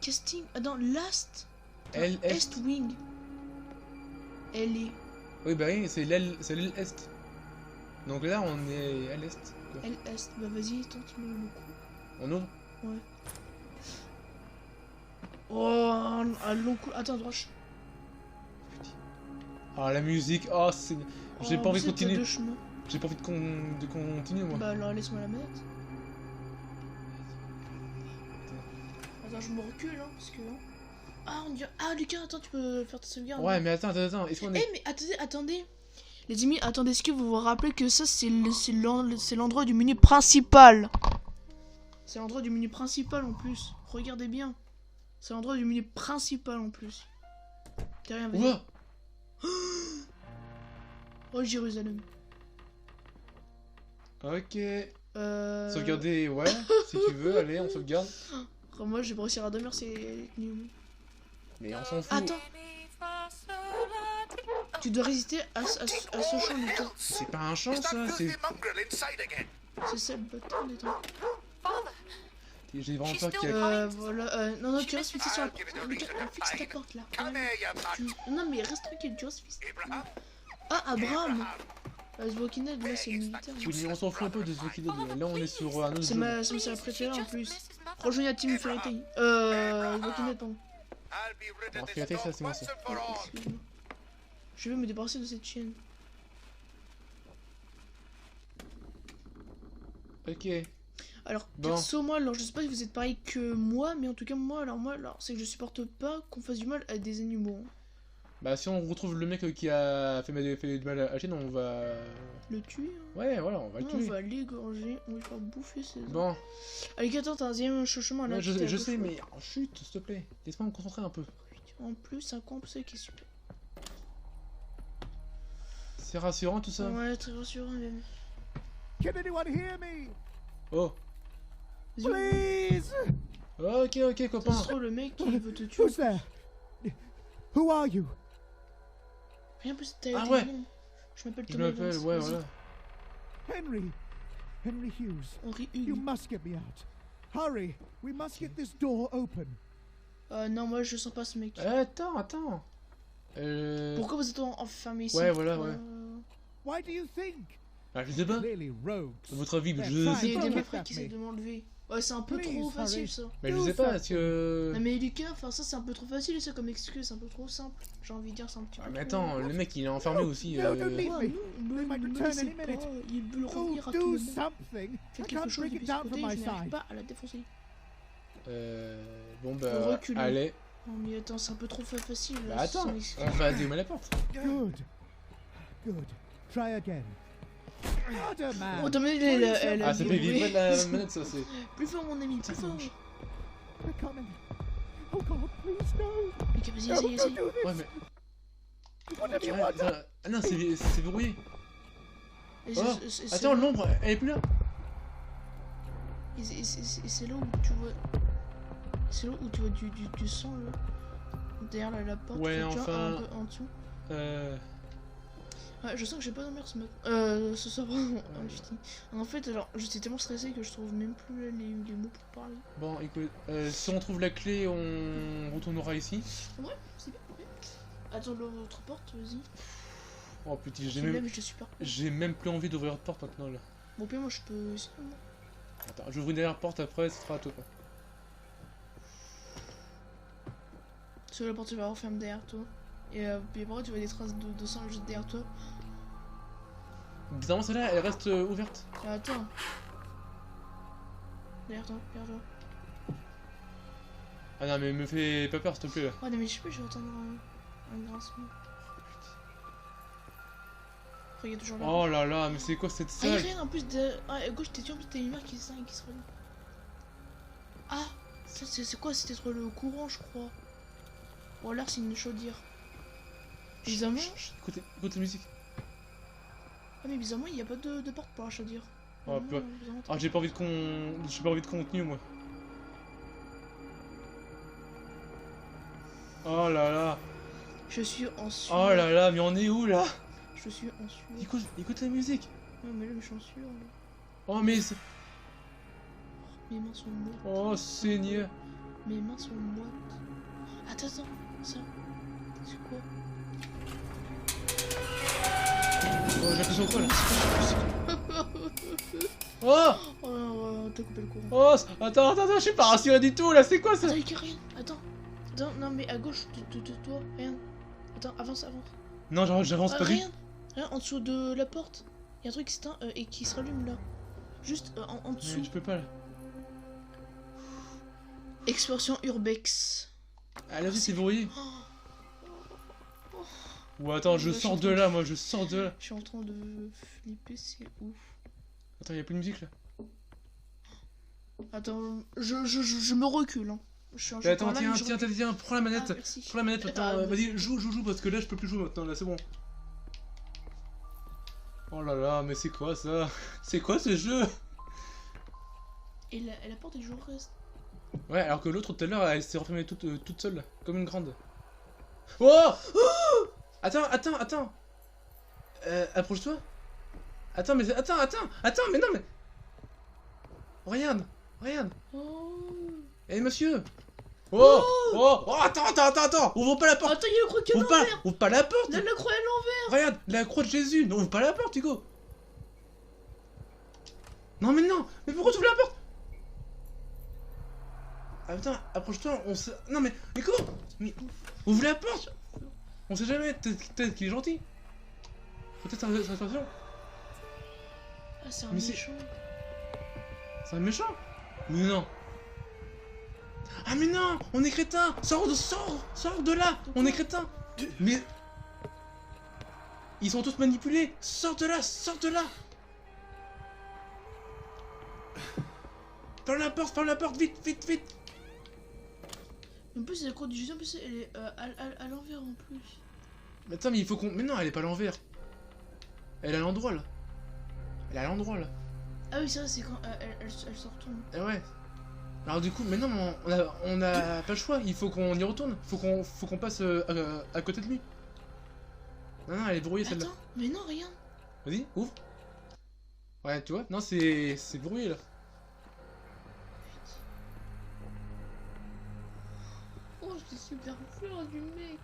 Speaker 2: Casting. Attends, Last.
Speaker 1: L, Est.
Speaker 2: Est Wing. Elle est.
Speaker 1: Oui, bah oui, c'est l'aile Est. Donc là, on est à l'est. quoi.
Speaker 2: L-Est. Bah vas-y, tente le coup.
Speaker 1: On ouvre?
Speaker 2: Ouais. Oh, un long coup. Attends, droite.
Speaker 1: Ah, la musique, oh, c'est... J'ai pas envie de continuer.
Speaker 2: Deux chemins.
Speaker 1: J'ai pas envie de continuer, moi.
Speaker 2: Bah alors laisse-moi la manette. Attends, je me recule, hein, parce que... Ah, on dirait... Ah, Lucas, attends, tu peux faire ta sauvegarde.
Speaker 1: Ouais, mais attends, est-ce qu'on
Speaker 2: Eh,
Speaker 1: est...
Speaker 2: mais attendez. Les amis, attendez, est-ce que vous vous rappelez que ça, c'est l'endroit du menu principal? C'est l'endroit du menu principal, en plus. Regardez bien. C'est l'endroit du menu principal, en plus. T'as rien vu?
Speaker 1: Ouah.
Speaker 2: Oh, Jérusalem.
Speaker 1: Ok.
Speaker 2: Euh...
Speaker 1: Sauvegarder, ouais, si tu veux, allez, on sauvegarde.
Speaker 2: Moi, je vais pas réussir à dormir, c'est nul.
Speaker 1: Mais on s'en fout.
Speaker 2: Attends. Tu dois résister à ce chant, Lucas.
Speaker 1: C'est pas un chant, ça, c'est...
Speaker 2: C'est ça le bâtard, des temps.
Speaker 1: J'ai vraiment peur qu'il y ait...
Speaker 2: Voilà, non, tu restes fixé sur la porte. Lucas, fixe ta porte, là. Non, mais reste tranquille, tu restes fixé. Ah, Abraham. The Walking Dead, là, c'est le militaire.
Speaker 1: Oui, mais on s'en fout un peu de ce qu'il est. Là, on est sur un autre
Speaker 2: C'est
Speaker 1: jeu.
Speaker 2: ma série préférée, en plus. Rejoignez la team Fairy Tail. The Walking Dead, pardon.
Speaker 1: Alors, Fairy Tail, ça, c'est moi, ça.
Speaker 2: Excuse-moi. Je vais me débarrasser de cette chaîne.
Speaker 1: Ok.
Speaker 2: Alors,
Speaker 1: Bon.
Speaker 2: perso, moi, alors je sais pas si vous êtes pareil que moi, mais en tout cas, moi, c'est que je supporte pas qu'on fasse du mal à des animaux. Hein.
Speaker 1: Bah, si on retrouve le mec qui a fait du mal à la chaîne, on va...
Speaker 2: Le tuer, hein.
Speaker 1: Ouais, voilà, on va le
Speaker 2: Non, on
Speaker 1: tuer.
Speaker 2: va l'égorger, on va le faire bouffer ses os.
Speaker 1: Bon,
Speaker 2: Allez, attends, t'as un deuxième chemin là.
Speaker 1: ouais,
Speaker 2: qui est à
Speaker 1: je
Speaker 2: gauche,
Speaker 1: sais,
Speaker 2: ouais.
Speaker 1: mais oh, chut, s'il te plaît. Laisse-moi me concentrer un peu.
Speaker 2: En plus, un camp, c'est qui est super.
Speaker 1: C'est rassurant, tout ça.
Speaker 2: Ouais, très rassurant, même.
Speaker 4: Can anyone hear me?
Speaker 1: Oh.
Speaker 2: Vas-y,
Speaker 4: Please!
Speaker 1: Ok, ok,
Speaker 2: ça
Speaker 1: copain.
Speaker 2: se trouve, le mec, il veut te tuer.
Speaker 4: Who's there? Who are you?
Speaker 2: Rien plus, t'as
Speaker 1: Ah
Speaker 2: été
Speaker 1: ouais.
Speaker 2: bon. Je m'appelle
Speaker 1: Je
Speaker 2: Thomas
Speaker 1: m'appelle,
Speaker 2: Evans,
Speaker 1: ouais,
Speaker 2: vas-y.
Speaker 1: voilà.
Speaker 4: Henry Hughes.
Speaker 2: Henri
Speaker 4: You
Speaker 2: Hugues.
Speaker 4: must get me out. Hurry! We must get this door open.
Speaker 2: Non, moi, je sens pas ce mec.
Speaker 1: Attends.
Speaker 2: Pourquoi vous êtes enfermé ici?
Speaker 1: Ouais, voilà, ouais.
Speaker 4: Why do you think?
Speaker 1: Ah, je sais pas.
Speaker 4: Clearly rogues.
Speaker 1: À votre avis,
Speaker 4: They're
Speaker 1: je
Speaker 4: fine.
Speaker 1: sais
Speaker 2: Il y a
Speaker 1: pas.
Speaker 2: des
Speaker 1: moi.
Speaker 2: mecs qui essaient de m'enlever. Ouais, c'est un peu
Speaker 4: Please,
Speaker 2: trop facile,
Speaker 4: hurry.
Speaker 2: ça.
Speaker 1: Mais je sais pas, parce que...
Speaker 2: Non mais Lucas, enfin ça c'est un peu trop facile ça comme excuse, c'est un peu trop simple. J'ai envie de dire c'est un petit peu
Speaker 1: Ah, mais
Speaker 2: trop-
Speaker 1: attends, le mec, il est enfermé aussi.
Speaker 4: No, don't leave
Speaker 2: Ouais,
Speaker 4: me.
Speaker 2: non,
Speaker 4: They might
Speaker 2: me
Speaker 4: return
Speaker 2: laissez
Speaker 4: any minute.
Speaker 2: pas, il veut le
Speaker 4: Oh,
Speaker 2: revenir à tout
Speaker 4: do
Speaker 2: moment.
Speaker 4: something. I
Speaker 2: Faites quelque
Speaker 4: can't
Speaker 2: chose
Speaker 4: bring
Speaker 2: depuis
Speaker 4: it
Speaker 2: ce
Speaker 4: down from
Speaker 2: côté,
Speaker 4: my
Speaker 2: je n'arrive
Speaker 4: side.
Speaker 2: pas à la défoncer.
Speaker 1: Bon, bah,
Speaker 2: Reculez.
Speaker 1: allez.
Speaker 2: Non mais attends, c'est un peu trop facile.
Speaker 1: Bah, attends,
Speaker 2: sans excuse.
Speaker 1: on va démarrer la porte.
Speaker 4: Good. Good. Try again. Harder, man.
Speaker 2: Oh t'as mis elle
Speaker 1: Ah, ça fait vibrer la manette, ça, c'est...
Speaker 2: Plus fort mon ami, plus fort.
Speaker 4: They're coming. Oh God, please no.
Speaker 2: Lucas vas-y,
Speaker 4: No,
Speaker 2: essaye,
Speaker 4: don't
Speaker 2: essaye.
Speaker 4: do this.
Speaker 1: Ouais, mais...
Speaker 4: Whatever you
Speaker 1: Ouais,
Speaker 4: want.
Speaker 1: attends. Ah non, c'est verrouillé.
Speaker 2: Et
Speaker 1: Oh,
Speaker 2: c'est-
Speaker 1: attends, l'ombre, elle est plus là.
Speaker 2: et c'est là où tu vois... C'est là où tu vois du sang là. Derrière la porte,
Speaker 1: Ouais,
Speaker 2: tu vois,
Speaker 1: enfin.
Speaker 2: un peu en dessous. Ouais, je sens que j'ai pas dormir ce matin. Ce soir, pardon. En fait, alors, j'étais tellement stressé que je trouve même plus là, les mots pour parler.
Speaker 1: Bon, écoute, si on trouve la clé, on retournera ici.
Speaker 2: Ouais, c'est bien. Ouais. Attends, l'autre porte, vas-y.
Speaker 1: Oh putain,
Speaker 2: Je suis super.
Speaker 1: j'ai même plus envie d'ouvrir la porte maintenant, là.
Speaker 2: Bon, puis moi, je peux essayer. Moi.
Speaker 1: Attends, j'ouvre une dernière porte, après, ce sera à toi.
Speaker 2: Parce que la porte va refermer derrière toi. Et puis après, tu vois des traces de sang juste derrière toi.
Speaker 1: Bizarrement, celle-là, elle reste ouverte.
Speaker 2: Attends. Derrière toi, derrière toi.
Speaker 1: Ah non, mais me fais pas peur, s'il te plaît, là.
Speaker 2: Oh non, mais je sais pas, je vais entendre un grincement. Regarde toujours là.
Speaker 1: Oh là là, mais c'est quoi cette
Speaker 2: Ah, y'a
Speaker 1: salle?
Speaker 2: rien en plus de. Ah, à gauche, t'es sûr, en plus, t'as une lumière qui se remet. Ah, ça, c'est quoi? C'était trop le courant, je crois. Ou alors, c'est une chaudière. Bizarrement.
Speaker 1: Écoute la musique.
Speaker 2: Ah, mais bizarrement, il n'y a pas de porte pour la chaudière.
Speaker 1: Oh,
Speaker 2: Non,
Speaker 1: peu.
Speaker 2: bizarrement,
Speaker 1: Ah, j'ai pas envie de contenu, moi. Oh là là.
Speaker 2: Je suis en sueur.
Speaker 1: Oh là là, mais on est où, là?
Speaker 2: Je suis en sueur.
Speaker 1: Écoute la musique.
Speaker 2: Non, mais là, je suis en sueur. Là.
Speaker 1: Oh, mais... c'est-
Speaker 2: Mes mains sont moites.
Speaker 1: Oh, Seigneur.
Speaker 2: Mes mains sont moites. Attends, ça. C'est quoi?
Speaker 1: Oh, j'ai fait sur quoi là? Oh!
Speaker 2: Oh, t'as coupé le courant.
Speaker 1: Oh! Attends, je suis pas rassuré du tout là, c'est quoi ça?
Speaker 2: Attends, y'a rien. Attends, non, mais à gauche de toi, rien. Attends, avance.
Speaker 1: Non, j'avance pas du
Speaker 2: Rien, en dessous de la porte. Y'a un truc qui s'éteint et qui se rallume là. Juste en dessous.
Speaker 1: Je peux pas là.
Speaker 2: Explosion Urbex.
Speaker 1: Ah là, c'est verrouillé. Ou attends, je sors de là, moi, je sors de là.
Speaker 2: Je suis en train de flipper, c'est ouf.
Speaker 1: Attends, y'a plus de musique là.
Speaker 2: Attends, je me recule. Hein.
Speaker 1: Attends, tiens, prends la manette.
Speaker 2: Ah, merci.
Speaker 1: Prends la manette, attends, vas-y, joue, parce que là, je peux plus jouer maintenant, là, c'est bon. Oh là là, mais c'est quoi ça? C'est quoi ce jeu?
Speaker 2: Et la porte est toujours reste.
Speaker 1: Ouais, alors que l'autre tout à l'heure, elle s'est refermée toute seule, comme une grande. Oh! Attends. Approche-toi. Attends, mais non, mais... Regarde.
Speaker 2: Oh.
Speaker 1: Eh, monsieur. Oh, attends. Ouvre pas la porte.
Speaker 2: Attends, il y a le croquet à l'envers.
Speaker 1: Ouvre pas la porte.
Speaker 2: La croix à l'envers.
Speaker 1: Regarde, la croix de Jésus. Non, ouvre pas la porte, Hugo. Non, mais pourquoi tu ouvres la porte? Attends, approche-toi, Non mais quoi? Mais ouvre la porte. On sait jamais, peut-être qu'il est gentil. Peut-être c'est un attention.
Speaker 2: Ah, c'est un
Speaker 1: Mais
Speaker 2: méchant.
Speaker 1: C'est un méchant? Mais non. Ah mais non, on est crétin. Sors de là. On est crétin. Mais... Ils sont tous manipulés. Sors de là. Ferme la porte, vite.
Speaker 2: En plus, la croix du Jésus, en plus, elle est à l'envers en plus.
Speaker 1: Mais attends, mais il faut qu'on... Mais non, elle est pas à l'envers. Elle est à l'endroit là.
Speaker 2: Ah oui, c'est vrai, c'est quand elle se retourne.
Speaker 1: Eh ouais. Alors du coup, mais non, on a pas le choix. Il faut qu'on y retourne. Faut qu'on passe à côté de lui. Non, elle est verrouillée celle-là.
Speaker 2: Attends, mais non, rien.
Speaker 1: Vas-y, ouvre. Ouais, tu vois. Non, c'est verrouillé là.
Speaker 2: Oh, c'est super fort du mec.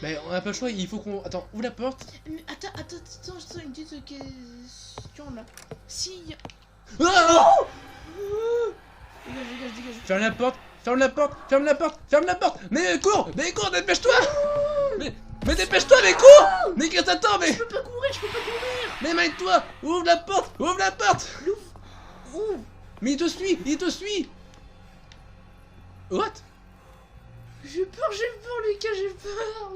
Speaker 1: Mais on a pas le choix. Il faut qu'on... Attends, ouvre la porte.
Speaker 2: Mais attends, une petite question là. Si...
Speaker 1: Ah
Speaker 2: Dégage.
Speaker 1: Ferme la porte. Mais cours, dépêche-toi. Mais dépêche-toi, mais cours. Mais qu'est-ce que t'attends, mais...
Speaker 2: Je peux pas courir.
Speaker 1: Mais mets-toi. Ouvre la porte.
Speaker 2: Ouvre.
Speaker 1: Mais il te suit. What?
Speaker 2: J'ai peur, Lucas, j'ai peur.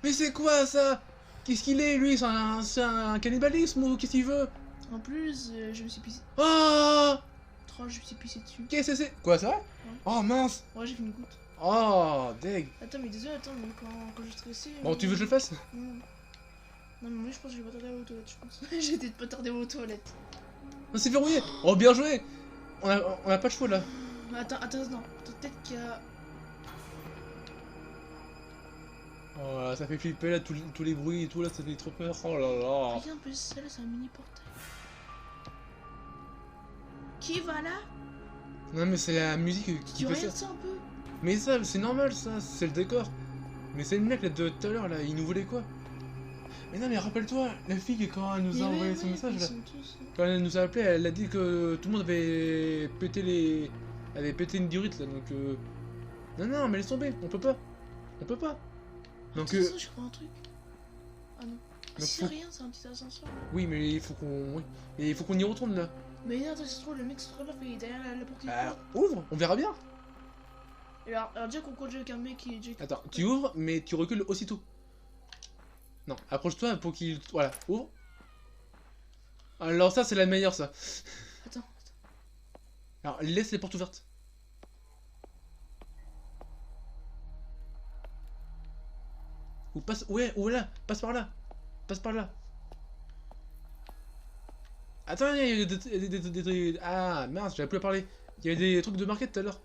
Speaker 1: Mais c'est quoi ça? Qu'est-ce qu'il est, lui? C'est un cannibalisme ou qu'est-ce qu'il veut?
Speaker 2: En plus, je me suis pissé.
Speaker 1: Oh!
Speaker 2: Je me suis pissé dessus.
Speaker 1: Qu'est-ce que c'est? Quoi ça? Oh mince!
Speaker 2: Ouais, j'ai fait une goutte.
Speaker 1: Oh, deg!
Speaker 2: Attends, mais désolé, mais quand je stressais...
Speaker 1: Bon, tu veux que je le fasse?
Speaker 2: Non, mais moi je pense que je vais pas tarder aux toilettes, je pense. J'ai peut-être pas tardé aux toilettes.
Speaker 1: Non, c'est verrouillé! Oh, bien joué! On a pas le choix là.
Speaker 2: Attends, non. Peut-être qu'il y a...
Speaker 1: Oh là, ça fait flipper là, tous les bruits et tout là, ça fait trop peur. Oh là là!
Speaker 2: Regarde, en plus, celle-là, c'est un mini portail. Qui va là?
Speaker 1: Non, mais c'est la musique qui
Speaker 2: Tu
Speaker 1: fait
Speaker 2: regardes
Speaker 1: ça.
Speaker 2: ça un peu?
Speaker 1: Mais ça, c'est normal ça, c'est le décor. Mais c'est le mec là de tout à l'heure là, il nous voulait quoi? Mais non, mais rappelle-toi, la fille quand elle nous a envoyé son message là. Quand elle nous a appelé, elle a dit que tout le monde avait pété avait pété une durite là, donc Non, mais laisse tomber, on peut pas. Donc
Speaker 2: Attends, je crois un truc. Ah non. C'est
Speaker 1: faut...
Speaker 2: rien, c'est un petit ascenseur.
Speaker 1: Oui, mais il faut qu'on... Oui. Mais il faut qu'on y retourne là.
Speaker 2: Mais non, attends, c'est trop, le mec se trouve là, il est derrière la porte.
Speaker 1: Ouvre, on verra bien.
Speaker 2: Alors déjà qu'on conduit avec un mec qui est déjà...
Speaker 1: Attends, tu ouvres, mais tu recules aussitôt. Non, approche-toi pour qu'il... Voilà, ouvre. Alors ça, c'est la meilleure, ça.
Speaker 2: Attends.
Speaker 1: Alors, laisse les portes ouvertes. Ou passe... Ouais, ou là, passe par là. Attends, il y a des... Ah, mince, j'avais plus à parler. Il y avait des trucs de marqué tout à l'heure.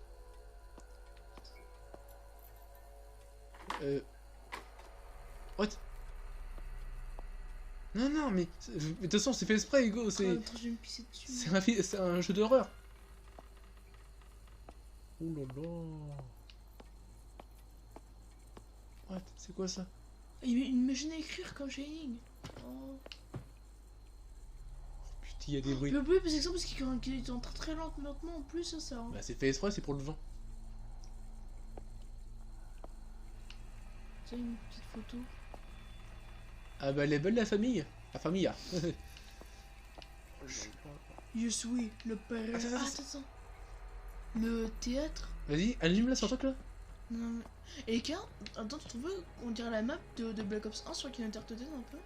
Speaker 1: What? Non, mais... De toute façon, c'est fait exprès, Hugo, c'est...
Speaker 2: Attends, je vais me pisser dessus.
Speaker 1: C'est un jeu d'horreur. Ouh là là. What? C'est quoi ça?
Speaker 2: Imagine à écrire comme Shining. Oh.
Speaker 1: s'il y a des bruits.
Speaker 2: Mais oui, parce que ça, parce qu'il est en très très lentement en plus, ça. Hein.
Speaker 1: Bah c'est fait exprès, c'est pour le vent.
Speaker 2: Ça, une petite photo.
Speaker 1: Ah bah elle est belle la famille. La famille.
Speaker 2: Je suis le père.
Speaker 1: Attends.
Speaker 2: Attends. Le théâtre.
Speaker 1: Vas-y, allume-la sur le truc là.
Speaker 2: Non, mais... Et les gars, attends, tu trouves on dirait la map de Black Ops 1 sur Killer Totem un peu?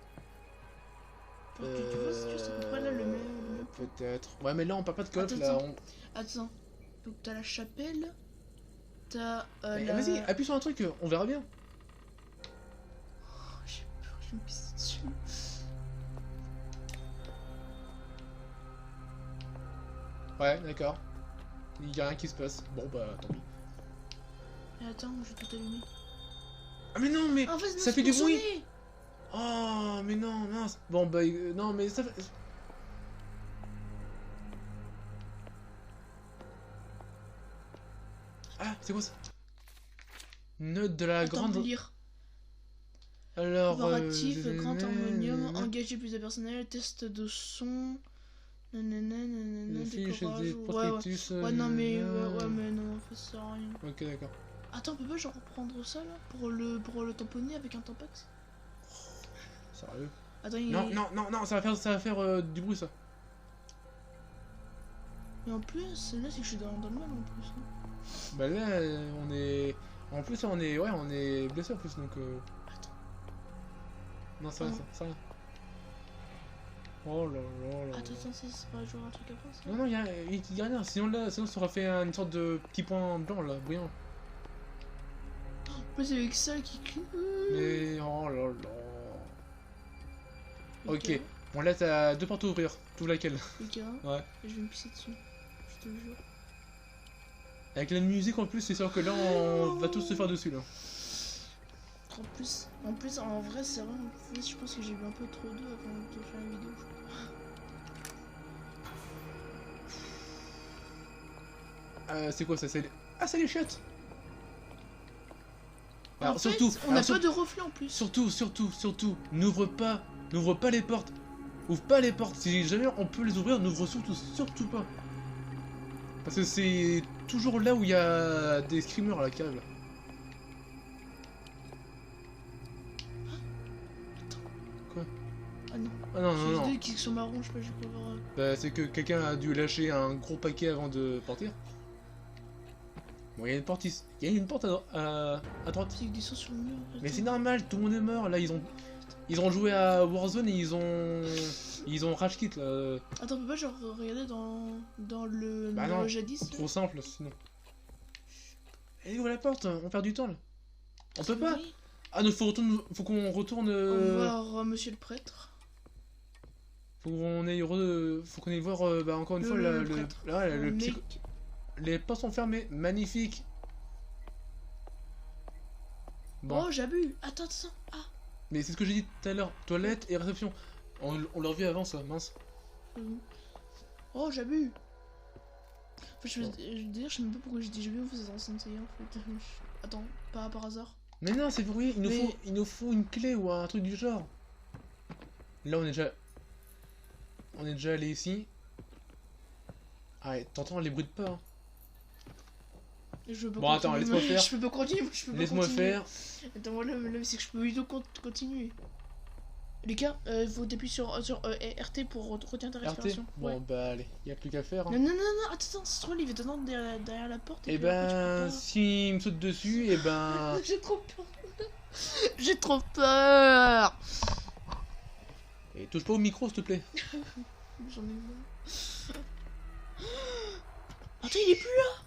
Speaker 2: Tu vois, c'est juste à peu près là le même.
Speaker 1: Peut-être. Ouais, mais là on parle pas de golf
Speaker 2: Attends,
Speaker 1: là.
Speaker 2: attends. Attends. Donc t'as la chapelle. T'as.
Speaker 1: Mais
Speaker 2: La...
Speaker 1: Vas-y, appuie sur un truc, on verra bien.
Speaker 2: Oh, j'ai peur, je vais me pisser dessus.
Speaker 1: Ouais, d'accord. Il y a rien qui se passe. Bon bah tant pis.
Speaker 2: Et attends, je vais tout allumer.
Speaker 1: Ah mais non, mais
Speaker 2: En fait, non,
Speaker 1: ça
Speaker 2: c'est
Speaker 1: fait du
Speaker 2: pour
Speaker 1: bruit.
Speaker 2: sonner.
Speaker 1: Oh mais non, mince. Bon bah non mais ça fait... Ah, c'est quoi ça? Note de la
Speaker 2: Attends,
Speaker 1: grande...
Speaker 2: lire.
Speaker 1: Alors...
Speaker 2: Comparatif, grand harmonium, engager plus de personnel, test de son. Nanana,
Speaker 1: Fiche
Speaker 2: décorage.
Speaker 1: des
Speaker 2: Ouais,
Speaker 1: prospectus...
Speaker 2: ouais, non, mais ouais, mais non, en fait, ça sert à rien.
Speaker 1: Ok, d'accord.
Speaker 2: Attends, on peut pas genre reprendre ça là pour le tamponner avec un tampax?
Speaker 1: Sérieux?
Speaker 2: Attends, il
Speaker 1: Non, non, non, non, ça va faire du bruit ça.
Speaker 2: Mais en plus, là c'est que je suis dans le mal en plus. Hein.
Speaker 1: Bah là, on est... En plus, on est... Ouais, on est blessé en plus, donc...
Speaker 2: Attends.
Speaker 1: Non, ça va, ça va. Oh là là là.
Speaker 2: Attends, ça va jouer un truc après ça?
Speaker 1: Non, non, y a rien. Sinon, là, sinon, ça aurait fait une sorte de petit point blanc, là, brillant.
Speaker 2: En plus, avec ça qui cligne.
Speaker 1: Mais... Oh là là. Ok. Bon, là, t'as deux portes à ouvrir. T'ouvres laquelle?
Speaker 2: Les gars,
Speaker 1: Ouais.
Speaker 2: je vais me pisser dessus. Je te jure.
Speaker 1: Avec la musique en plus, c'est sûr que là, on va tous se faire dessus, là.
Speaker 2: En plus, en vrai, c'est vrai. En fait, je pense que j'ai bu un peu trop d'eau avant de faire la vidéo.
Speaker 1: C'est quoi ça? Ah, c'est les chiottes!
Speaker 2: En
Speaker 1: Alors,
Speaker 2: fait,
Speaker 1: surtout,
Speaker 2: on n'a pas de reflet en plus.
Speaker 1: surtout, n'ouvre pas les portes. Ouvre pas les portes. Si jamais on peut les ouvrir, n'ouvre surtout pas. Parce que c'est toujours là où il y a des screamers à la cave. Quoi?
Speaker 2: Ah non.
Speaker 1: Ah non, non,
Speaker 2: J'ai
Speaker 1: non.
Speaker 2: les deux qui sont marrons, je sais pas, j'ai pas voir.
Speaker 1: Bah, c'est que quelqu'un a dû lâcher un gros paquet avant de partir. Bon, il y a une porte ici. Il y a une porte à droite.
Speaker 2: C'est des sons sur le mur.
Speaker 1: Mais c'est normal, tout le monde est mort. Là, ils ont joué à Warzone et ils ont rage quit là.
Speaker 2: Attends, on peut pas genre regarder dans le
Speaker 1: Bah
Speaker 2: numéro
Speaker 1: non,
Speaker 2: jadis là?
Speaker 1: trop simple sinon. Allez, ouvre la porte, on perd du temps là. On peut pas.
Speaker 2: Oui.
Speaker 1: Ah non, faut qu'on retourne.
Speaker 2: Au revoir, monsieur le prêtre.
Speaker 1: Faut qu'on aille voir bah, encore une fois
Speaker 2: Le
Speaker 1: le
Speaker 2: prêtre.
Speaker 1: là, le
Speaker 2: Mec.
Speaker 1: Les portes sont fermées, magnifique. Bon,
Speaker 2: Oh, j'ai bu. Attends. Ah.
Speaker 1: mais c'est ce que j'ai dit tout à l'heure, toilette et réception. On l'a revu avant ça, mince.
Speaker 2: Oh, j'ai bu. Enfin, d'ailleurs, je sais même pas pourquoi j'ai dit j'ai bu, en fait, c'est dans Sensei en fait. Attends, pas par hasard.
Speaker 1: Mais non, c'est pour rien,
Speaker 2: Mais-
Speaker 1: il nous faut une clé ou un truc du genre. Là, on est déjà allé ici. Ah, t'entends les bruits de pas. Hein.
Speaker 2: Je peux
Speaker 1: Bon, attends,
Speaker 2: continuer,
Speaker 1: laisse-moi faire.
Speaker 2: Je peux pas continuer, je peux pas
Speaker 1: Laisse-moi
Speaker 2: continuer.
Speaker 1: faire.
Speaker 2: Attends, moi, là, c'est que je peux plutôt continuer. Les gars, faut t'appuyer sur RT pour retenir ta
Speaker 1: RT.
Speaker 2: respiration.
Speaker 1: Bon,
Speaker 2: Ouais.
Speaker 1: bah allez, y a plus qu'à faire. Hein.
Speaker 2: Non, attends, c'est trop, il va t'attendre derrière la porte.
Speaker 1: Et
Speaker 2: puis après,
Speaker 1: ben,
Speaker 2: tu peux
Speaker 1: s'il me saute dessus, et ben.
Speaker 2: pas. J'ai trop peur. J'ai trop peur.
Speaker 1: Et touche pas au micro, s'il te plaît.
Speaker 2: J'en ai marre. Attends, il est plus là.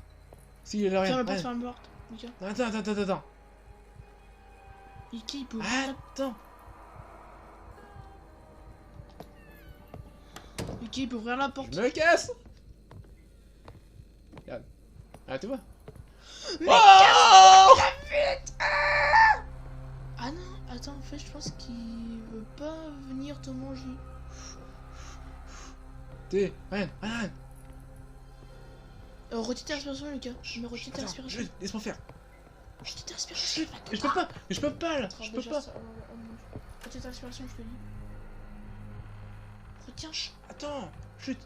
Speaker 1: Si, il a rien.
Speaker 2: Ferme la porte. Mika.
Speaker 1: Attends.
Speaker 2: Mika, il peut.
Speaker 1: Attends.
Speaker 2: Mika, il peut ouvrir la porte.
Speaker 1: Je me casse. Regarde. Ah, tu vois.
Speaker 2: Oh Ah non, attends, en fait, je pense qu'il veut pas venir te manger.
Speaker 1: Rien.
Speaker 2: Retire ta respiration, Lucas. Mais retire ta
Speaker 1: Attends,
Speaker 2: respiration.
Speaker 1: juste, laisse-moi faire.
Speaker 2: Retire ta respiration.
Speaker 1: Mais je peux pas là. Je peux pas.
Speaker 2: Retire ta respiration, je te dis. Retiens.
Speaker 1: Attends. Chut.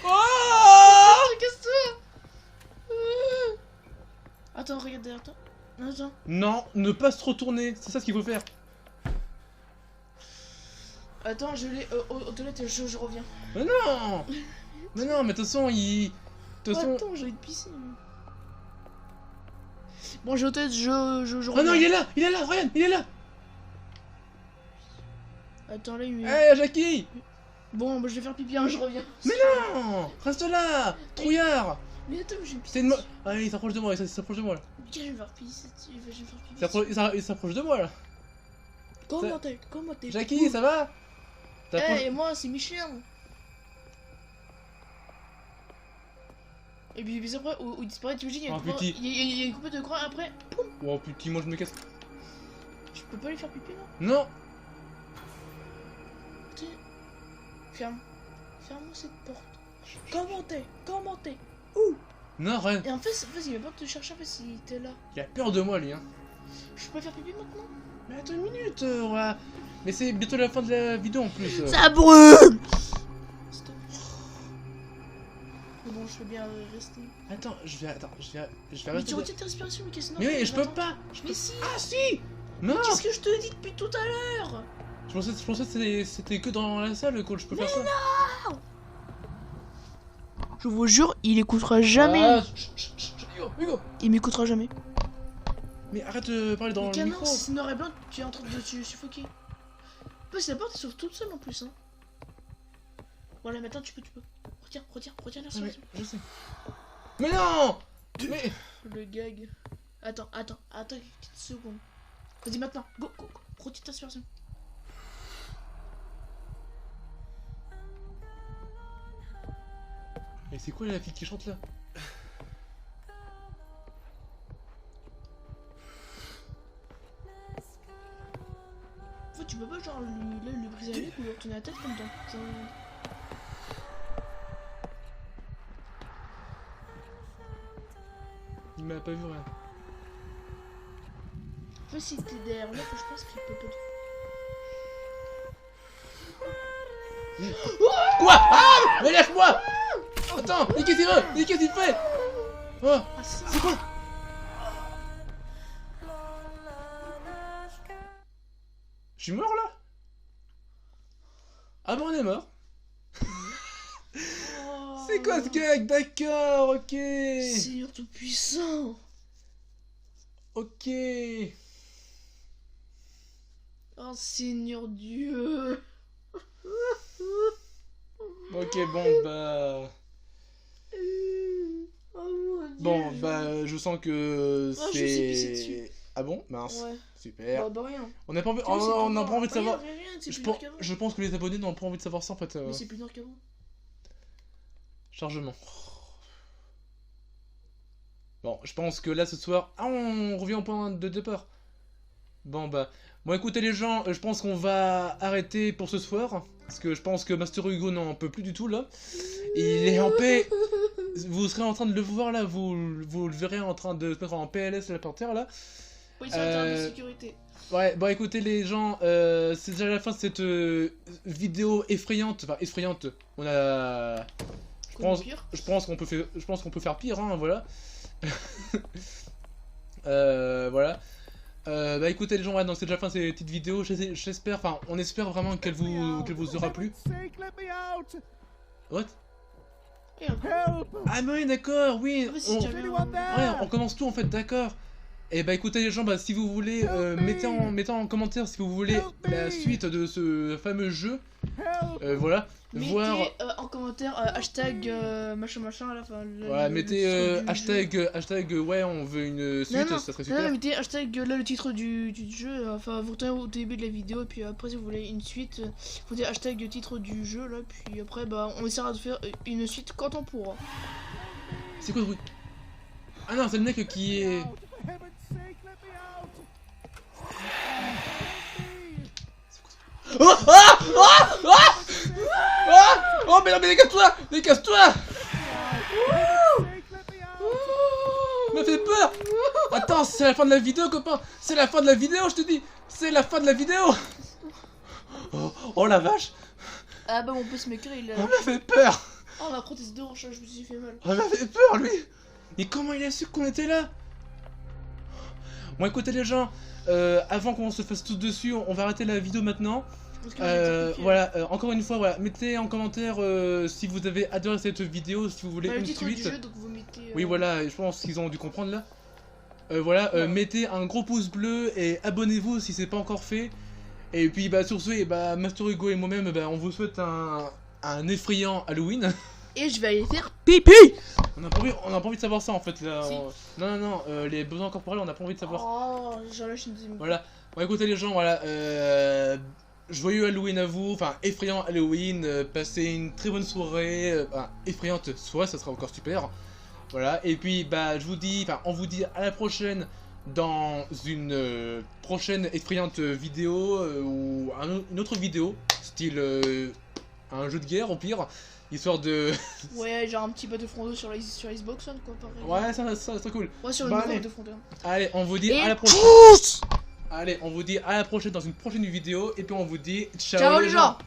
Speaker 1: Oh!
Speaker 2: Casse-toi. Attends, regarde derrière toi. Attends.
Speaker 1: Non, ne pas se retourner, c'est ça ce qu'il faut faire.
Speaker 2: Attends, je l'ai aux toilettes, je reviens.
Speaker 1: Mais non! Mais non, mais de toute façon, il... De toute façon...
Speaker 2: Attends, j'ai envie de pisser. Bon, j'ai aux toilettes, je
Speaker 1: Oh
Speaker 2: reviens.
Speaker 1: non, il est là, regarde, il est là.
Speaker 2: Attends, là, il
Speaker 1: Eh, Jackie!
Speaker 2: Bon, bah, je vais faire pipi, hein, je reviens.
Speaker 1: Mais non! Reste là! Trouillard!
Speaker 2: Mais attends, je vais pisser.
Speaker 1: C'est une... Ah, il s'approche de moi, il s'approche de moi là.
Speaker 2: Je vais faire pisser, je vais faire pipi.
Speaker 1: Il s'approche de moi là.
Speaker 2: Comment t'es
Speaker 1: Jackie, ça va?
Speaker 2: Et moi, c'est Michel. Et puis après, où il disparaît, t'imagines, il y a
Speaker 1: Oh,
Speaker 2: une coupe-
Speaker 1: petit.
Speaker 2: il y a une coupe de croix après. Poum.
Speaker 1: Oh putain, moi je me casse.
Speaker 2: Je peux pas lui faire pipi, là.
Speaker 1: Non!
Speaker 2: Ferme cette porte. Comment t'es
Speaker 1: Non, rien.
Speaker 2: Et en fait, il va pas te chercher, en fait, si t'es là.
Speaker 1: Il a peur de moi lui, hein.
Speaker 2: Je peux faire pipi maintenant?
Speaker 1: Mais attends une minute, on va... Mais c'est bientôt la fin de la vidéo en plus.
Speaker 2: Ça brûle. Stop. Mais bon, je peux bien rester.
Speaker 1: Attends, je vais
Speaker 2: Mais
Speaker 1: rester.
Speaker 2: tu retiens ta respiration, mais qu'est-ce que
Speaker 1: Mais oui, je peux pas.
Speaker 2: Mais si.
Speaker 1: Ah si! Non!
Speaker 2: Qu'est-ce que je te dis depuis tout à l'heure?
Speaker 1: Je pensais que c'était que dans la salle que je peux faire ça.
Speaker 2: Je vous jure, il écoutera jamais.
Speaker 1: Ah, Hugo.
Speaker 2: Il m'écoutera jamais.
Speaker 1: Mais arrête de parler dans
Speaker 2: Mais
Speaker 1: le micro.
Speaker 2: c'est noir et blanc, tu es en train de te suffoquer. En plus, la porte s'ouvre toute seule en plus. Hein. Voilà, maintenant tu peux. Retiens la
Speaker 1: Ah, mais
Speaker 2: respiration.
Speaker 1: je sais. Mais non! Mais...
Speaker 2: Le gag. Attends, une petite seconde. Vas-y maintenant, go, retiens ta respiration.
Speaker 1: Mais c'est quoi la fille qui chante là?
Speaker 2: En fait, tu peux pas genre lui briser la nuque ou lui retourner la tête comme dans.
Speaker 1: Il m'a pas vu rien.
Speaker 2: En fait, si t'es derrière là, je pense qu'il peut pas te.
Speaker 1: Quoi? Ah! Mais lâche-moi! Attends, mais qu'est-ce qu'il veut? Mais qu'est-ce qu'il fait? Oh!
Speaker 2: Ah,
Speaker 1: C'est quoi? Je suis mort là? Ah bon, on est mort. C'est quoi ce gag? D'accord, ok.
Speaker 2: Seigneur tout puissant.
Speaker 1: Ok.
Speaker 2: Oh Seigneur Dieu.
Speaker 1: Ok, bon bah...
Speaker 2: Oh mon Dieu.
Speaker 1: Bon bah, je sens que
Speaker 2: Oh, je me suis pissé
Speaker 1: c'est...
Speaker 2: dessus.
Speaker 1: Ah bon? Mince.
Speaker 2: Ouais.
Speaker 1: Super.
Speaker 2: Bah rien.
Speaker 1: On n'a pas envie,
Speaker 2: Tiens, c'est
Speaker 1: on
Speaker 2: plus
Speaker 1: n'a
Speaker 2: noir.
Speaker 1: pas envie de savoir...
Speaker 2: Rien, c'est
Speaker 1: Je
Speaker 2: plus
Speaker 1: pense,
Speaker 2: noir qu'avant.
Speaker 1: je pense que les abonnés n'ont pas envie de savoir ça en fait.
Speaker 2: Mais c'est plus noir qu'avant.
Speaker 1: Chargement. Bon, je pense que là ce soir... Ah, on revient au point de départ. Bon bah... Bon écoutez les gens, je pense qu'on va arrêter pour ce soir. Parce que je pense que Master Hugo n'en peut plus du tout là. Il est en paix. Vous serez en train de le voir là, vous le verrez en train de se mettre en PLS là par terre là.
Speaker 2: Oui, c'est un terme de sécurité.
Speaker 1: Ouais, bon écoutez les gens, c'est déjà la fin de cette vidéo effrayante. Enfin effrayante, on a... Je pense qu'on peut faire pire, hein, voilà. Voilà. Bah écoutez les gens, ouais, donc c'est déjà la fin de cette petite vidéo. J'espère, enfin on espère vraiment qu'elle vous aura plu. What? Ah mais oui d'accord, oui. On commence tout en fait, d'accord. Et bah écoutez les gens, bah si vous voulez, mettez en commentaire si vous voulez la suite de ce fameux jeu. Voilà.
Speaker 2: Mettez
Speaker 1: Voir...
Speaker 2: en commentaire hashtag machin à la fin.
Speaker 1: Ouais, mettez hashtag ouais, on veut une suite, ça serait super.
Speaker 2: Non, mettez hashtag là le titre du jeu, enfin vous retenez au début de la vidéo, et puis après si vous voulez une suite, vous mettez hashtag titre du jeu là, puis après bah on essaiera de faire une suite quand on pourra.
Speaker 1: C'est quoi ce bruit? Ah non, c'est le mec qui est... Oh ah ah ah ah oh mais non mais dégage-toi! Dégage-toi! Me fait peur! Attends, c'est la fin de la vidéo copain! C'est la fin de la vidéo je te dis! C'est la fin de la vidéo! Oh la vache.
Speaker 2: Ah bah mon pacemaker il a...
Speaker 1: On m'a fait peur.
Speaker 2: Oh ma prothèse de hanche, je me suis fait mal.
Speaker 1: On m'a fait peur lui. Et comment il a su qu'on était là? Bon écoutez les gens, avant qu'on se fasse tous dessus, on va arrêter la vidéo maintenant.
Speaker 2: Parce que j'ai été piqué.
Speaker 1: Voilà, encore une fois, voilà, mettez en commentaire si vous avez adoré cette vidéo, si vous voulez
Speaker 2: Bah, le
Speaker 1: une
Speaker 2: titre du
Speaker 1: suite.
Speaker 2: jeu, donc vous mettez...
Speaker 1: Oui voilà, je pense qu'ils ont dû comprendre là. Voilà,
Speaker 2: Ouais.
Speaker 1: mettez un gros pouce bleu et abonnez-vous si c'est pas encore fait. Et puis bah sur ce, et bah Master Hugo et moi-même, bah, on vous souhaite un effrayant Halloween.
Speaker 2: Et je vais aller faire pipi.
Speaker 1: On n'a pas envie de savoir ça en fait là.
Speaker 2: Si.
Speaker 1: Non, les besoins corporels, on n'a pas envie de savoir.
Speaker 2: Oh, j'en lâche une deuxième.
Speaker 1: Voilà. Bon écoutez les gens, voilà. Joyeux Halloween à vous, enfin effrayant Halloween, passez une très bonne soirée, effrayante soirée, ça sera encore super. Voilà, et puis bah je vous dis, enfin on vous dit à la prochaine dans une prochaine effrayante vidéo ou une autre vidéo, style un jeu de guerre au pire, histoire de...
Speaker 2: Ouais, genre un petit Battlefront sur Xbox One quoi, pareil.
Speaker 1: Ouais, ça serait cool.
Speaker 2: Ouais, sur
Speaker 1: Bah,
Speaker 2: une
Speaker 1: allez.
Speaker 2: Battlefront 1.
Speaker 1: Allez, on vous dit
Speaker 2: Et
Speaker 1: à la prochaine.
Speaker 2: tchuss.
Speaker 1: Allez, on vous dit à la prochaine dans une prochaine vidéo, et puis on vous dit
Speaker 2: Ciao les gens.